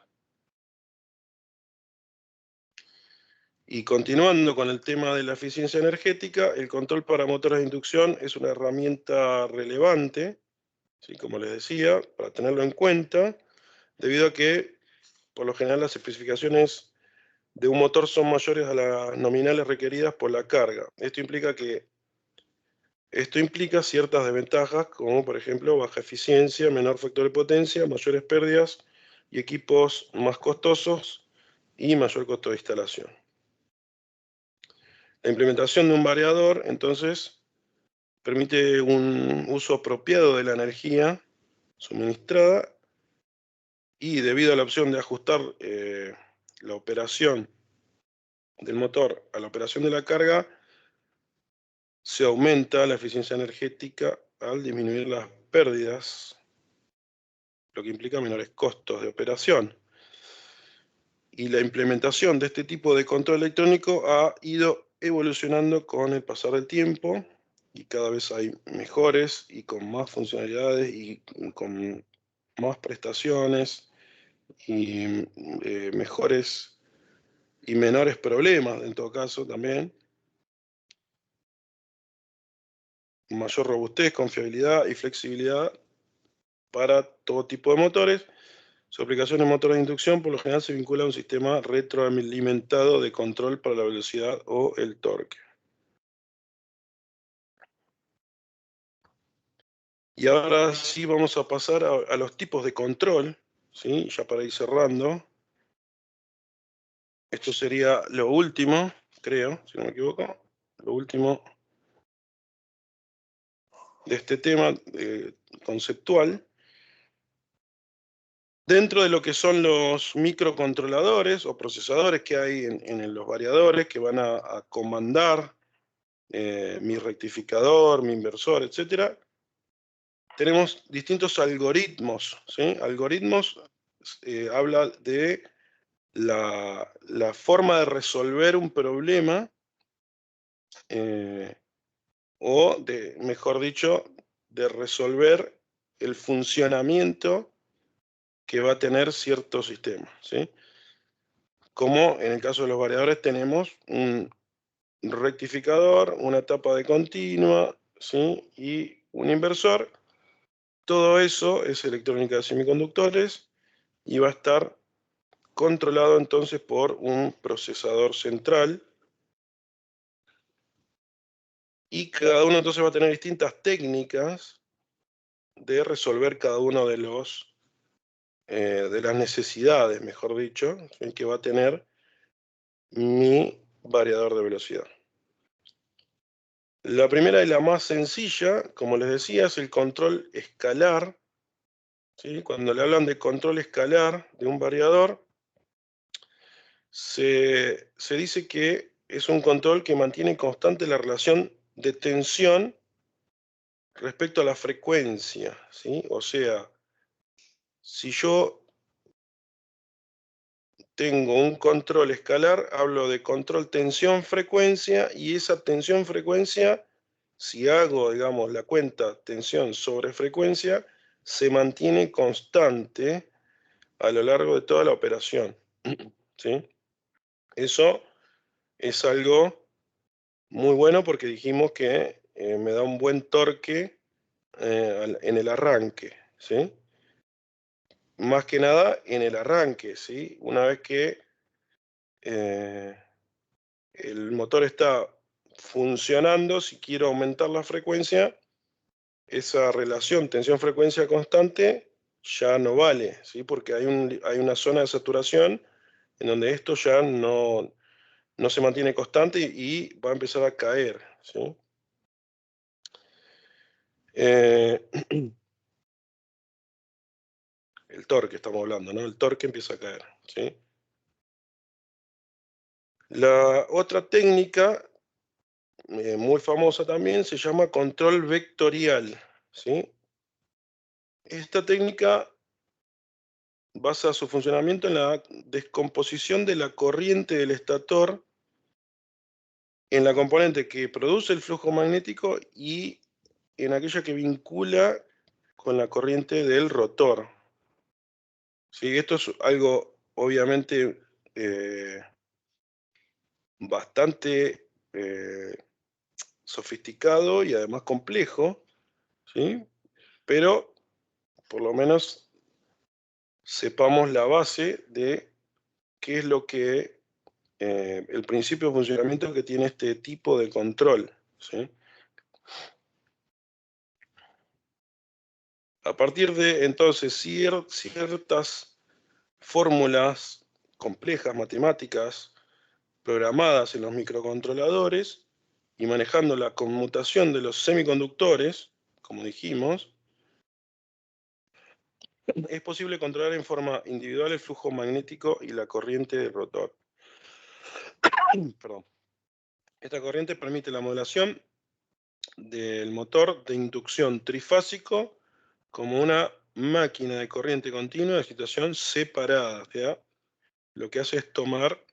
A: Y continuando con el tema de la eficiencia energética, el control para motores de inducción es una herramienta relevante, ¿sí? Como les decía, para tenerlo en cuenta, debido a que por lo general las especificaciones de un motor son mayores a las nominales requeridas por la carga. Esto implica ciertas desventajas, como por ejemplo baja eficiencia, menor factor de potencia, mayores pérdidas y equipos más costosos y mayor costo de instalación. La implementación de un variador, entonces, permite un uso apropiado de la energía suministrada, y debido a la opción de ajustar la operación del motor a la operación de la carga, se aumenta la eficiencia energética al disminuir las pérdidas, lo que implica menores costos de operación. Y la implementación de este tipo de control electrónico ha ido evolucionando con el pasar del tiempo y cada vez hay mejores y con más funcionalidades y con más prestaciones y mejores y menores problemas en todo caso también. Mayor robustez, confiabilidad y flexibilidad para todo tipo de motores. Su aplicación en motores de inducción por lo general se vincula a un sistema retroalimentado de control para la velocidad o el torque. Y ahora sí vamos a pasar a los tipos de control, ¿sí? Ya para ir cerrando. Esto sería lo último, creo, si no me equivoco, lo último de este tema conceptual. Dentro de lo que son los microcontroladores o procesadores que hay en los variadores que van a comandar mi rectificador, mi inversor, etcétera, tenemos distintos algoritmos, ¿sí? Algoritmos habla de la forma de resolver un problema o, mejor dicho, de resolver el funcionamiento que va a tener cierto sistema, ¿sí? Como en el caso de los variadores tenemos un rectificador, una etapa de continua, ¿sí? Y un inversor. Todo eso es electrónica de semiconductores y va a estar controlado entonces por un procesador central. Y cada uno entonces va a tener distintas técnicas de resolver cada uno de de las necesidades, mejor dicho, ¿sí? Que va a tener mi variador de velocidad. La primera y la más sencilla, como les decía, es el control escalar, ¿sí? Cuando le hablan de control escalar de un variador, se dice que es un control que mantiene constante la relación de tensión respecto a la frecuencia, ¿sí? O sea, si yo tengo un control escalar, hablo de control tensión-frecuencia, y esa tensión-frecuencia, si hago, digamos, la cuenta tensión sobre frecuencia, se mantiene constante a lo largo de toda la operación, ¿sí? Eso es algo muy bueno porque dijimos que me da un buen torque en el arranque, ¿sí? Más que nada en el arranque, ¿sí? Una vez que eh, el motor está funcionando, si quiero aumentar la frecuencia, esa relación tensión-frecuencia constante ya no vale, ¿sí? Porque hay una zona de saturación en donde esto ya no se mantiene constante y va a empezar a caer, ¿sí? Eh, el torque estamos hablando, ¿no? El torque empieza a caer, ¿sí? La otra técnica, muy famosa también, se llama control vectorial, ¿sí? Esta técnica basa su funcionamiento en la descomposición de la corriente del estator en la componente que produce el flujo magnético y en aquella que vincula con la corriente del rotor. Sí, esto es algo obviamente bastante sofisticado y además complejo, ¿sí? Pero por lo menos sepamos la base de qué es lo que el principio de funcionamiento que tiene este tipo de control, ¿sí? A partir de entonces ciertas fórmulas complejas, matemáticas, programadas en los microcontroladores y manejando la conmutación de los semiconductores, como dijimos, es posible controlar en forma individual el flujo magnético y la corriente del rotor. Perdón. Esta corriente permite la modulación del motor de inducción trifásico como una máquina de corriente continua de excitación separada. O sea, lo que hace es tomar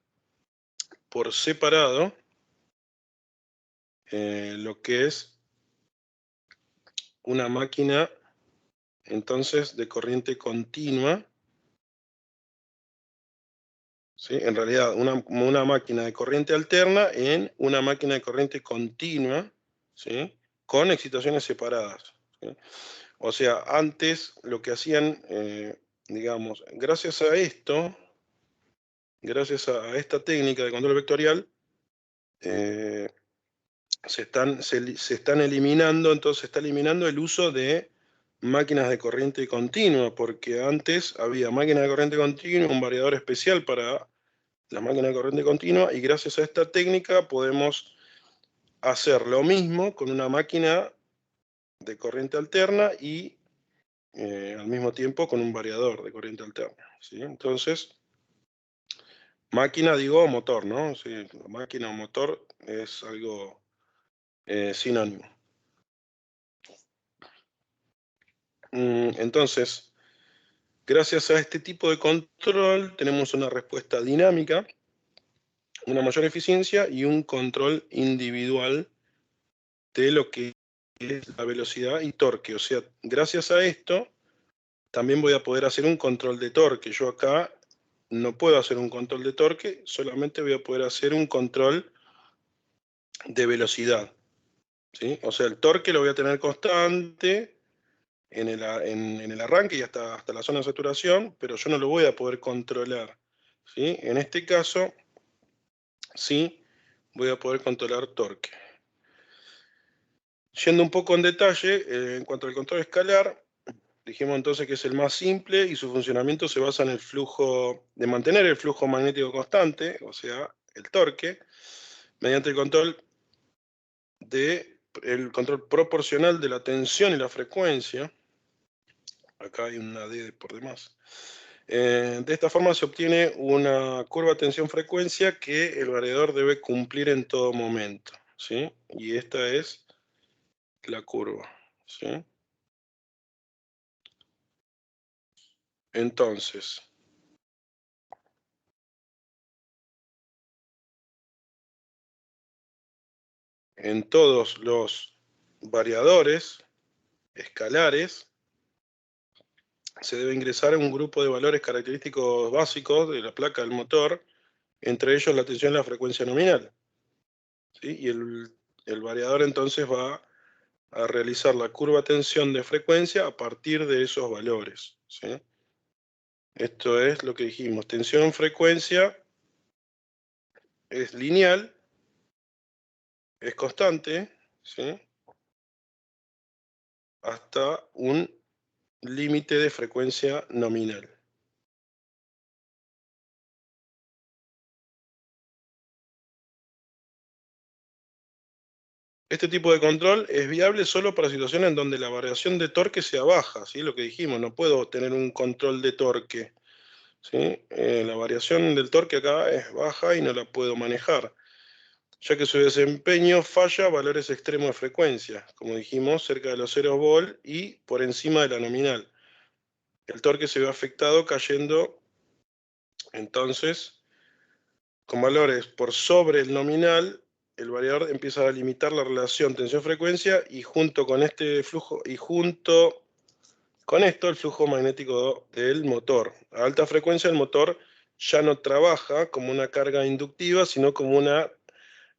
A: por separado lo que es una máquina entonces de corriente continua, ¿sí? En realidad una máquina de corriente alterna en una máquina de corriente continua, ¿sí? Con excitaciones separadas, ¿sí? O sea, antes lo que hacían, digamos, gracias a esto, gracias a esta técnica de control vectorial, eh, se están eliminando, entonces se está eliminando el uso de máquinas de corriente continua, porque antes había máquinas de corriente continua, un variador especial para las máquinas de corriente continua, y gracias a esta técnica podemos hacer lo mismo con una máquina de corriente alterna y al mismo tiempo con un variador de corriente alterna, ¿sí? Entonces, máquina digo motor, ¿no? Sí, máquina o motor es algo sinónimo. Entonces, gracias a este tipo de control tenemos una respuesta dinámica, una mayor eficiencia y un control individual de lo que es la velocidad y torque. O sea, gracias a esto también voy a poder hacer un control de torque. Yo acá no puedo hacer un control de torque, solamente voy a poder hacer un control de velocidad, ¿sí? O sea, el torque lo voy a tener constante en el arranque y hasta la zona de saturación, pero yo no lo voy a poder controlar, ¿sí? En este caso, sí voy a poder controlar torque. Yendo un poco en detalle, en cuanto al control escalar, dijimos entonces que es el más simple y su funcionamiento se basa en el flujo, de mantener el flujo magnético constante, o sea, el torque, mediante el control proporcional de la tensión y la frecuencia. Acá hay una D por demás. De esta forma se obtiene una curva tensión-frecuencia que el variador debe cumplir en todo momento, ¿sí? Y esta es la curva, ¿sí? Entonces, en todos los variadores escalares se debe ingresar un grupo de valores característicos básicos de la placa del motor, entre ellos la tensión y la frecuencia nominal, ¿sí? Y el variador entonces va a realizar la curva tensión de frecuencia a partir de esos valores, ¿sí? Esto es lo que dijimos, tensión-frecuencia es lineal, es constante, ¿sí? Hasta un límite de frecuencia nominal. Este tipo de control es viable solo para situaciones en donde la variación de torque sea baja, ¿sí? Lo que dijimos, no puedo tener un control de torque, ¿sí? La variación del torque acá es baja y no la puedo manejar, ya que su desempeño falla a valores extremos de frecuencia, como dijimos, cerca de los 0 volt y por encima de la nominal. El torque se ve afectado cayendo, entonces, con valores por sobre el nominal, el variador empieza a limitar la relación tensión-frecuencia y junto con este flujo, y junto con esto el flujo magnético del motor. A alta frecuencia el motor ya no trabaja como una carga inductiva, sino como una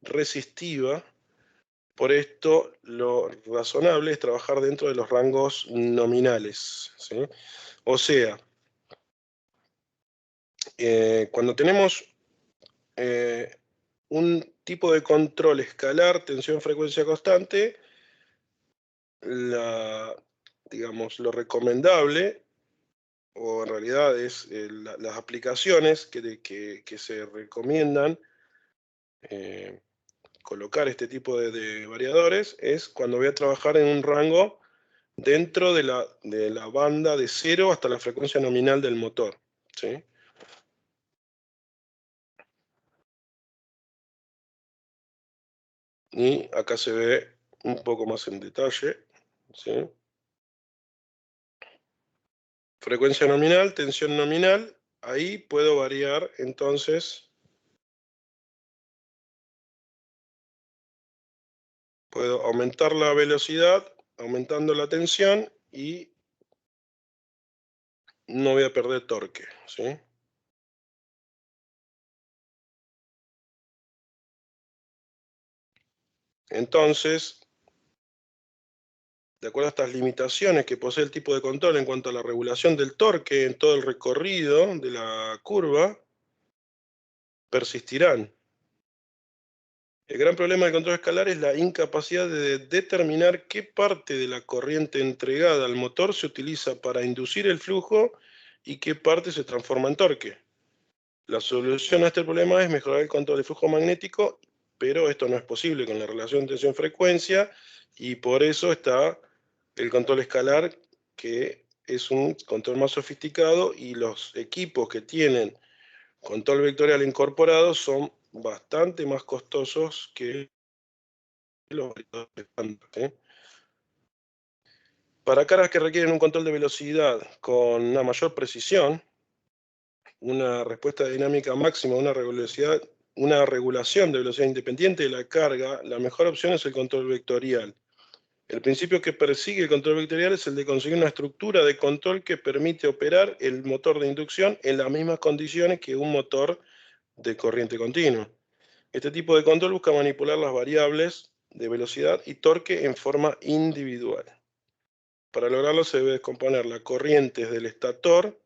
A: resistiva. Por esto, lo razonable es trabajar dentro de los rangos nominales, ¿sí? O sea, cuando tenemos un tipo de control escalar, tensión-frecuencia constante, digamos, lo recomendable, o en realidad es las aplicaciones que se recomiendan eh, colocar este tipo de variadores, es cuando voy a trabajar en un rango dentro de la banda de 0 hasta la frecuencia nominal del motor, ¿sí? Y acá se ve un poco más en detalle, ¿sí? Frecuencia nominal, tensión nominal, ahí puedo variar entonces, puedo aumentar la velocidad, aumentando la tensión y no voy a perder torque, ¿sí? Entonces, de acuerdo a estas limitaciones que posee el tipo de control en cuanto a la regulación del torque en todo el recorrido de la curva, persistirán. El gran problema del control escalar es la incapacidad de determinar qué parte de la corriente entregada al motor se utiliza para inducir el flujo y qué parte se transforma en torque. La solución a este problema es mejorar el control del flujo magnético, pero esto no es posible con la relación tensión-frecuencia y por eso está el control escalar, que es un control más sofisticado, y los equipos que tienen control vectorial incorporado son bastante más costosos que los estándar, ¿sí? Para cargas que requieren un control de velocidad con una mayor precisión, una respuesta dinámica máxima, una regulación de velocidad independiente de la carga, la mejor opción es el control vectorial. El principio que persigue el control vectorial es el de conseguir una estructura de control que permite operar el motor de inducción en las mismas condiciones que un motor de corriente continua. Este tipo de control busca manipular las variables de velocidad y torque en forma individual. Para lograrlo se debe descomponer las corrientes del estator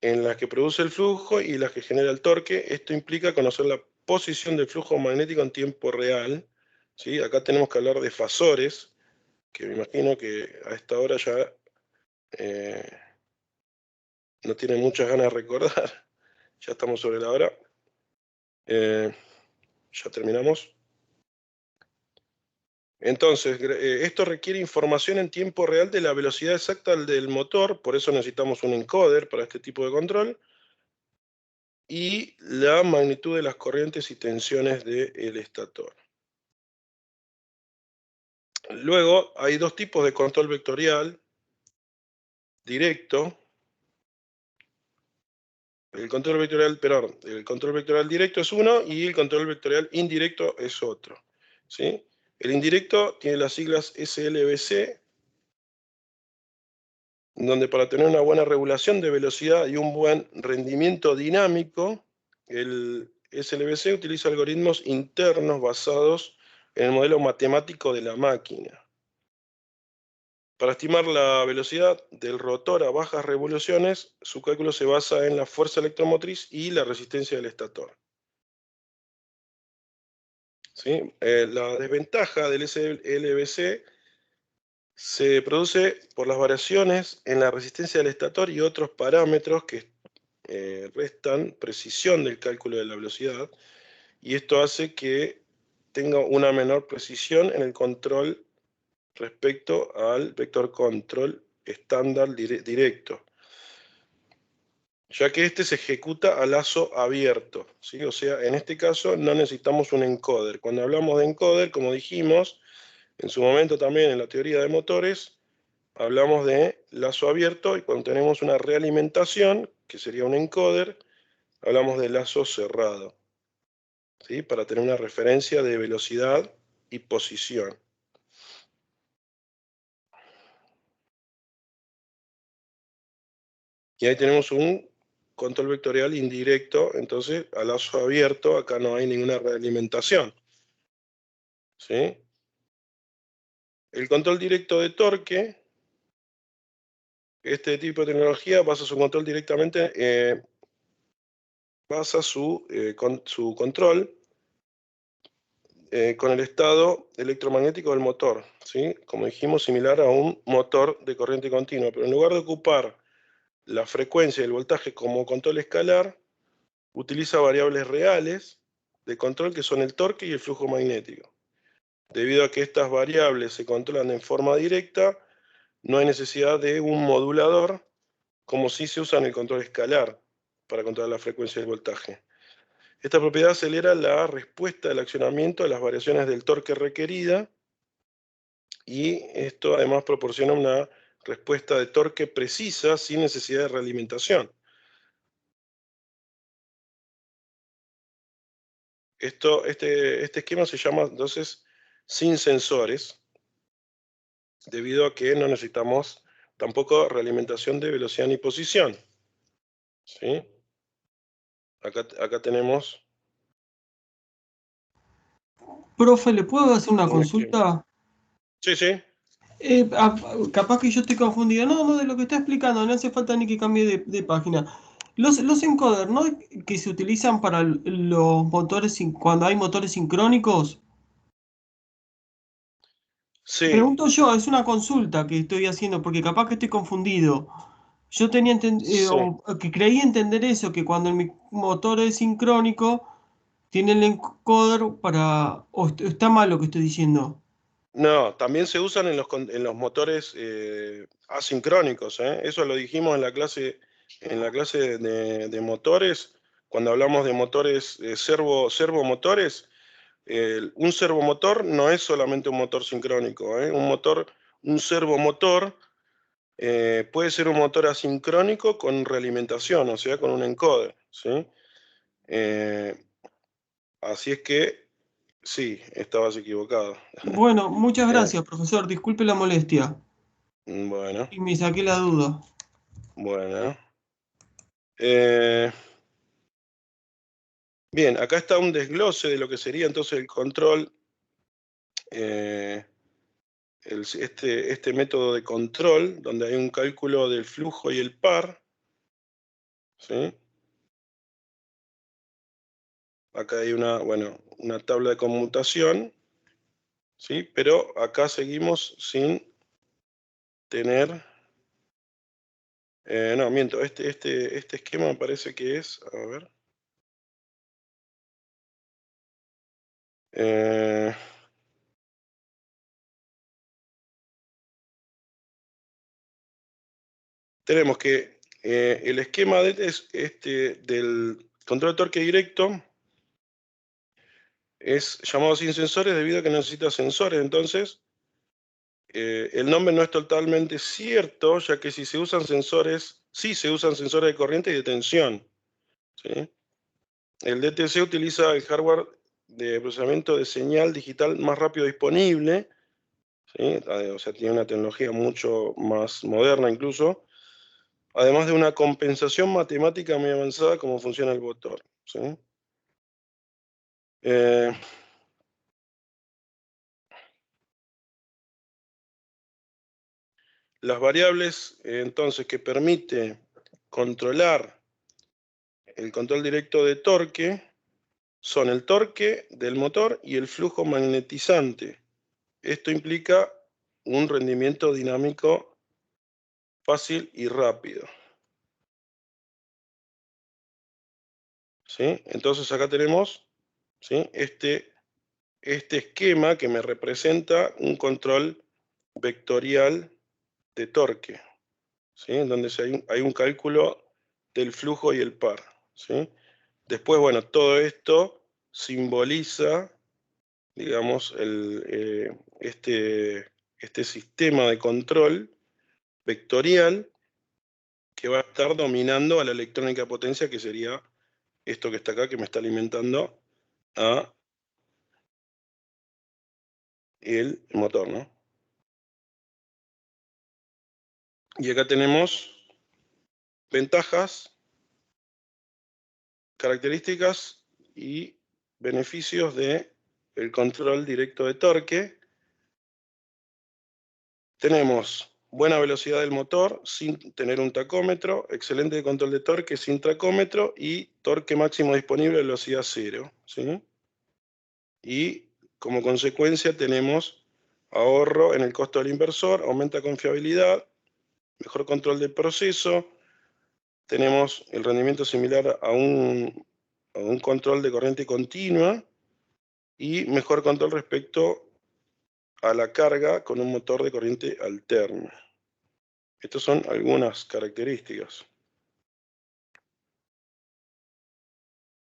A: en las que produce el flujo y las que genera el torque. Esto implica conocer la posición del flujo magnético en tiempo real, ¿sí? Acá tenemos que hablar de fasores, que me imagino que a esta hora ya no tienen muchas ganas de recordar. Ya estamos sobre la hora. Ya terminamos. Entonces, esto requiere información en tiempo real de la velocidad exacta del motor, por eso necesitamos un encoder para este tipo de control, y la magnitud de las corrientes y tensiones del estator. Luego hay dos tipos de control vectorial directo. El control vectorial directo es uno y el control vectorial indirecto es otro, ¿sí? El indirecto tiene las siglas SLBC, donde para tener una buena regulación de velocidad y un buen rendimiento dinámico, el SLBC utiliza algoritmos internos basados en el modelo matemático de la máquina. Para estimar la velocidad del rotor a bajas revoluciones, su cálculo se basa en la fuerza electromotriz y la resistencia del estator, ¿sí? La desventaja del SLBC se produce por las variaciones en la resistencia del estator y otros parámetros que restan precisión del cálculo de la velocidad, y esto hace que tenga una menor precisión en el control respecto al vector control estándar directo, ya que este se ejecuta a lazo abierto, ¿sí? O sea, en este caso no necesitamos un encoder. Cuando hablamos de encoder, como dijimos en su momento también en la teoría de motores, hablamos de lazo abierto, y cuando tenemos una realimentación, que sería un encoder, hablamos de lazo cerrado, ¿sí? Para tener una referencia de velocidad y posición. Y ahí tenemos un control vectorial indirecto, entonces a lazo abierto acá no hay ninguna realimentación, ¿sí? El control directo de torque, este tipo de tecnología basa su control directamente, basa su control con el estado electromagnético del motor, ¿sí? Como dijimos, similar a un motor de corriente continua, pero en lugar de ocupar la frecuencia y el voltaje como control escalar, utiliza variables reales de control que son el torque y el flujo magnético. Debido a que estas variables se controlan en forma directa, no hay necesidad de un modulador, como si se usa en el control escalar para controlar la frecuencia y el voltaje. Esta propiedad acelera la respuesta del accionamiento a las variaciones del torque requerida y esto además proporciona una respuesta de torque precisa sin necesidad de realimentación. Este esquema se llama entonces sin sensores, debido a que no necesitamos tampoco realimentación de velocidad ni posición. ¿Sí? Acá tenemos
B: Profe, ¿le puedo hacer una
A: un esquema.
B: consulta?
A: Sí, sí.
B: Capaz que yo estoy confundido. No, no, de lo que está explicando, no hace falta ni que cambie de página. Los encoders, ¿no? Que se utilizan para los motores, cuando hay motores sincrónicos.
A: Sí,
B: Pregunto yo, es una consulta que estoy haciendo, porque capaz que estoy confundido. Yo tenía
A: sí.
B: o que creí entender eso, que cuando mi motor es sincrónico, tiene el encoder para... O está mal lo que estoy diciendo.
A: No, también se usan en los motores asincrónicos, ¿eh? Eso lo dijimos en la clase de motores, cuando hablamos de motores servomotores. Un servomotor no es solamente un motor sincrónico, ¿eh? Un servomotor puede ser un motor asincrónico con realimentación, o sea, con un encoder, ¿sí? Eh, Así es que sí, estabas equivocado.
B: Bueno, muchas
A: Eh,
B: gracias, profesor. Disculpe la molestia.
A: bueno,
B: Y me saqué la duda.
A: bueno. Eh, Bien, acá está un desglose de lo que sería entonces el control, eh, este método de control, donde hay un cálculo del flujo y el par, ¿sí? Acá hay bueno, una tabla de conmutación, ¿sí? Pero acá seguimos sin tener, no, miento, este esquema me parece que es, a ver, eh, tenemos que el esquema del control de torque directo es llamado sin sensores debido a que necesita sensores. Entonces, el nombre no es totalmente cierto, ya que si se usan sensores, sí se usan sensores de corriente y de tensión, ¿sí? El DTC utiliza el hardware de procesamiento de señal digital más rápido disponible, ¿sí? O sea, tiene una tecnología mucho más moderna incluso, además de una compensación matemática muy avanzada como funciona el motor, ¿sí? Eh, las variables, entonces, que permite controlar el control directo de torque son el torque del motor y el flujo magnetizante. Esto implica un rendimiento dinámico fácil y rápido, ¿sí? Entonces acá tenemos, ¿sí? Este esquema que me representa un control vectorial de torque, ¿sí? En donde hay un cálculo del flujo y el par, ¿sí? Después, bueno, todo esto simboliza, digamos, este sistema de control vectorial que va a estar dominando a la electrónica potencia, que sería esto que está acá, que me está alimentando a el motor, ¿no? Y acá tenemos ventajas, características y beneficios de el control directo de torque. Tenemos buena velocidad del motor sin tener un tacómetro, excelente control de torque sin tacómetro y torque máximo disponible a velocidad cero, ¿sí? Y como consecuencia tenemos ahorro en el costo del inversor, aumenta confiabilidad, mejor control del proceso, tenemos el rendimiento similar a un control de corriente continua y mejor control respecto a la carga con un motor de corriente alterna. Estas son algunas características.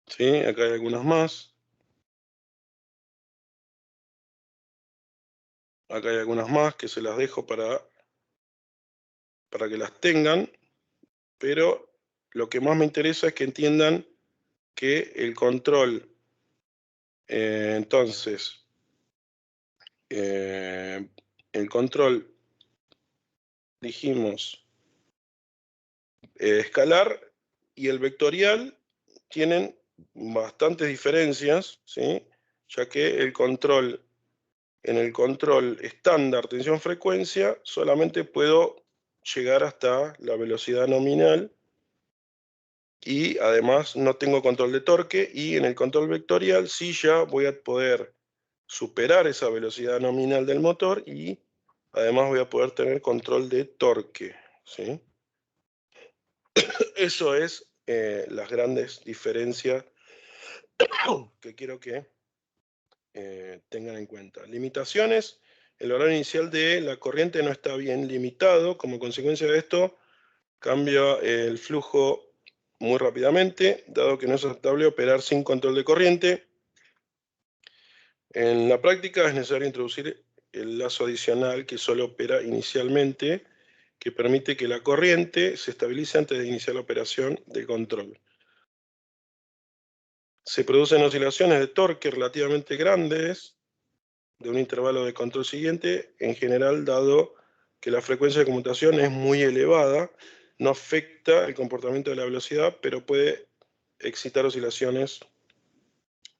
A: ¿Sí? Acá hay algunas más. Acá hay algunas más que se las dejo para que las tengan, pero lo que más me interesa es que entiendan que el control, entonces, el control, dijimos, escalar y el vectorial tienen bastantes diferencias, ¿sí? Ya que en el control estándar tensión-frecuencia solamente puedo llegar hasta la velocidad nominal y además no tengo control de torque, y en el control vectorial sí ya voy a poder superar esa velocidad nominal del motor y además voy a poder tener control de torque, ¿sí? Eso es las grandes diferencias que quiero que tengan en cuenta. Limitaciones: el valor inicial de la corriente no está bien limitado. Como consecuencia de esto, cambia el flujo muy rápidamente, dado que no es aceptable operar sin control de corriente. En la práctica es necesario introducir el lazo adicional que solo opera inicialmente, que permite que la corriente se estabilice antes de iniciar la operación de control. Se producen oscilaciones de torque relativamente grandes de un intervalo de control siguiente, en general, dado que la frecuencia de conmutación es muy elevada, no afecta el comportamiento de la velocidad, pero puede excitar oscilaciones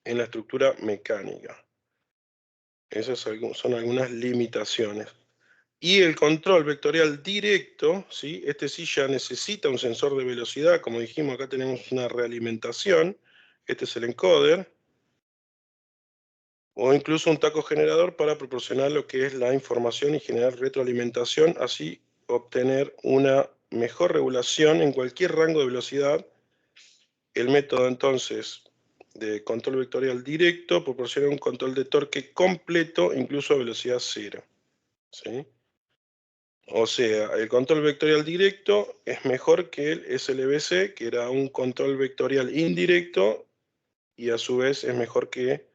A: en la estructura mecánica. Esas son algunas limitaciones. Y el control vectorial directo, ¿sí? Este sí ya necesita un sensor de velocidad. Como dijimos, acá tenemos una realimentación. Este es el encoder. O incluso un taco generador para proporcionar lo que es la información y generar retroalimentación, así obtener una mejor regulación en cualquier rango de velocidad. El método entonces de control vectorial directo proporciona un control de torque completo, incluso a velocidad cero, ¿sí? O sea, el control vectorial directo es mejor que el SLBC, que era un control vectorial indirecto, y a su vez es mejor que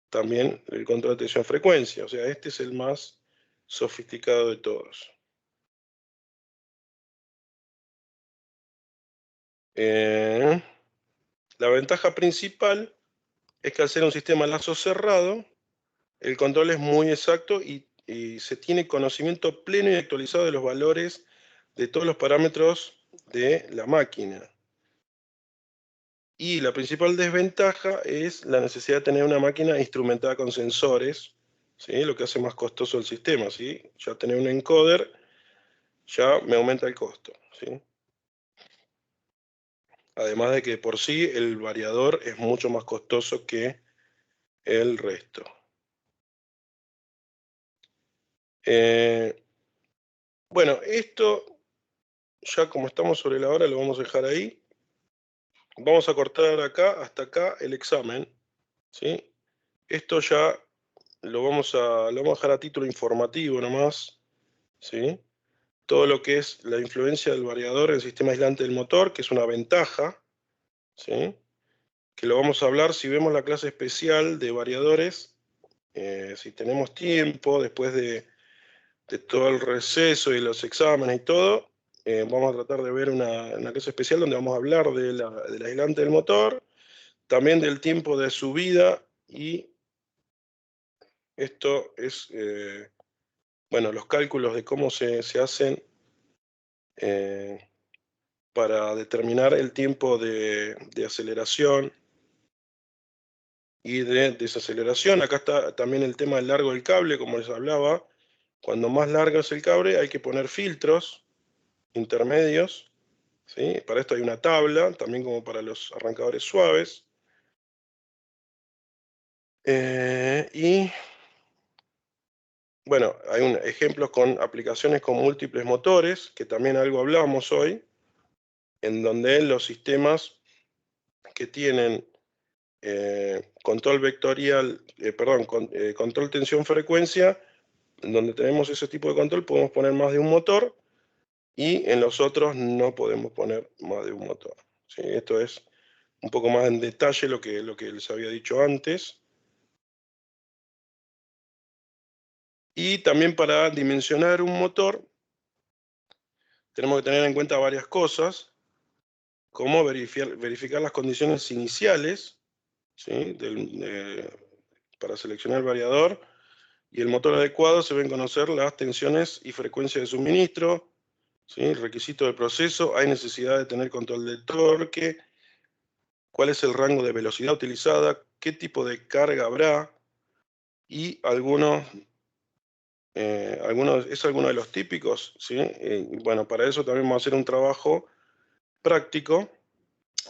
A: también el control de tensión-frecuencia. O sea, este es el más sofisticado de todos. La ventaja principal es que al ser un sistema lazo cerrado, el control es muy exacto y se tiene conocimiento pleno y actualizado de los valores de todos los parámetros de la máquina. Y la principal desventaja es la necesidad de tener una máquina instrumentada con sensores, ¿sí? Lo que hace más costoso el sistema, ¿sí? Ya tener un encoder ya me aumenta el costo, ¿sí? Además de que por sí el variador es mucho más costoso que el resto. Bueno, esto ya como estamos sobre la hora lo vamos a dejar ahí. Vamos a cortar acá, hasta acá el examen, ¿sí? Esto ya lo vamos a dejar a título informativo nomás, ¿sí? Todo lo que es la influencia del variador en el sistema aislante del motor, que es una ventaja, ¿sí? Que lo vamos a hablar si vemos la clase especial de variadores, si tenemos tiempo, después de todo el receso y los exámenes y todo, vamos a tratar de ver una clase especial donde vamos a hablar del aislante del motor, también del tiempo de subida, y esto es, bueno, los cálculos de cómo se hacen para determinar el tiempo de aceleración y de desaceleración. Acá está también el tema del largo del cable, como les hablaba. Cuando más largo es el cable, hay que poner filtros intermedios, ¿sí? Para esto hay una tabla, también como para los arrancadores suaves. Y bueno, hay ejemplos con aplicaciones con múltiples motores, que también algo hablamos hoy, en donde los sistemas que tienen control vectorial, control tensión-frecuencia, en donde tenemos ese tipo de control, podemos poner más de un motor, y en los otros no podemos poner más de un motor, ¿sí? Esto es un poco más en detalle lo que les había dicho antes. Y también para dimensionar un motor, tenemos que tener en cuenta varias cosas, como verificar las condiciones iniciales, ¿sí? Para seleccionar el variador, y el motor adecuado se deben conocer las tensiones y frecuencia de suministro, ¿sí? Requisito del proceso, hay necesidad de tener control del torque, cuál es el rango de velocidad utilizada, qué tipo de carga habrá, y es alguno de los típicos, ¿sí? Bueno, para eso también vamos a hacer un trabajo práctico,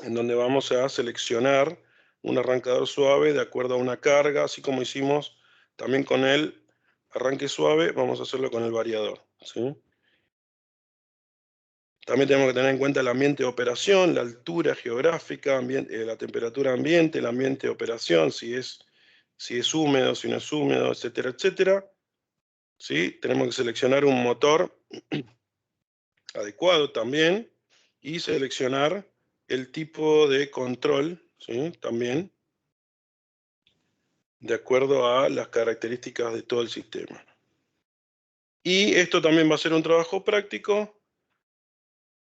A: en donde vamos a seleccionar un arrancador suave de acuerdo a una carga, así como hicimos también con el arranque suave, vamos a hacerlo con el variador, ¿sí? También tenemos que tener en cuenta el ambiente de operación, la altura geográfica, la temperatura ambiente, el ambiente de operación, si es húmedo, si no es húmedo, etcétera, etcétera. ¿Sí? Tenemos que seleccionar un motor adecuado también y seleccionar el tipo de control, ¿sí? También de acuerdo a las características de todo el sistema. Y esto también va a ser un trabajo práctico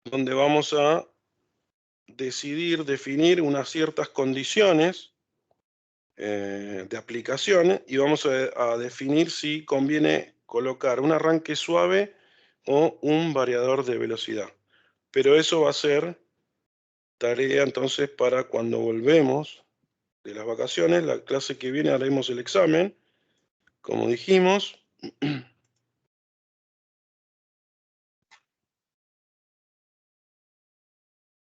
A: donde vamos a definir unas ciertas condiciones de aplicaciones y vamos a definir si conviene colocar un arranque suave o un variador de velocidad. Pero eso va a ser tarea entonces para cuando volvemos de las vacaciones. La clase que viene haremos el examen, como dijimos.